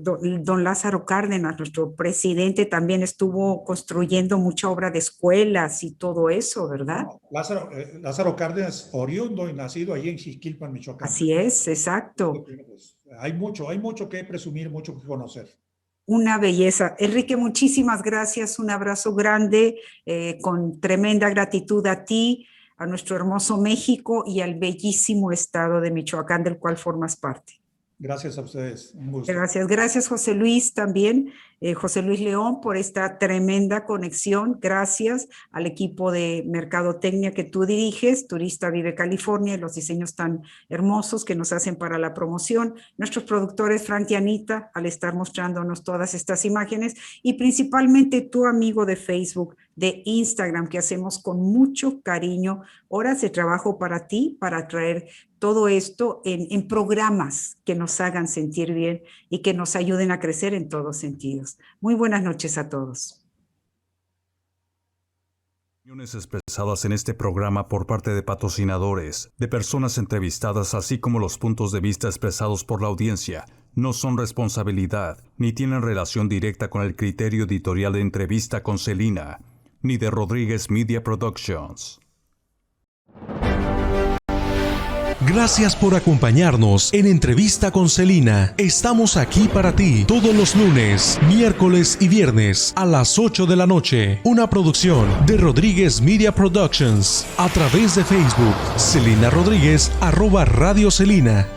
don Lázaro Cárdenas, nuestro presidente, también estuvo construyendo mucha obra de escuelas y todo eso, ¿verdad? No, Lázaro Cárdenas, oriundo y nacido ahí en Jiquilpan, Michoacán. Así es, exacto. Hay mucho que presumir, mucho que conocer. Una belleza. Enrique, muchísimas gracias. Un abrazo grande, con tremenda gratitud a ti, a nuestro hermoso México y al bellísimo estado de Michoacán, del cual formas parte. Gracias a ustedes. Un gusto. Gracias José Luis también, José Luis León, por esta tremenda conexión. Gracias al equipo de Mercadotecnia que tú diriges, Turista Vive California, y los diseños tan hermosos que nos hacen para la promoción. Nuestros productores, Frank y Anita, al estar mostrándonos todas estas imágenes, y principalmente tu amigo de Facebook, de Instagram, que hacemos con mucho cariño, horas de trabajo para ti, para traer todo esto en programas que nos hagan sentir bien y que nos ayuden a crecer en todos sentidos. Muy buenas noches a todos. Opiniones expresadas en este programa por parte de patrocinadores, de personas entrevistadas, así como los puntos de vista expresados por la audiencia, no son responsabilidad ni tienen relación directa con el criterio editorial de Entrevista con Celina, ni de Rodríguez Media Productions. Gracias por acompañarnos en Entrevista con Celina. Estamos aquí para ti todos los lunes, miércoles y viernes a las 8 de la noche. Una producción de Rodríguez Media Productions a través de Facebook. Celina Rodríguez @Radio Celina.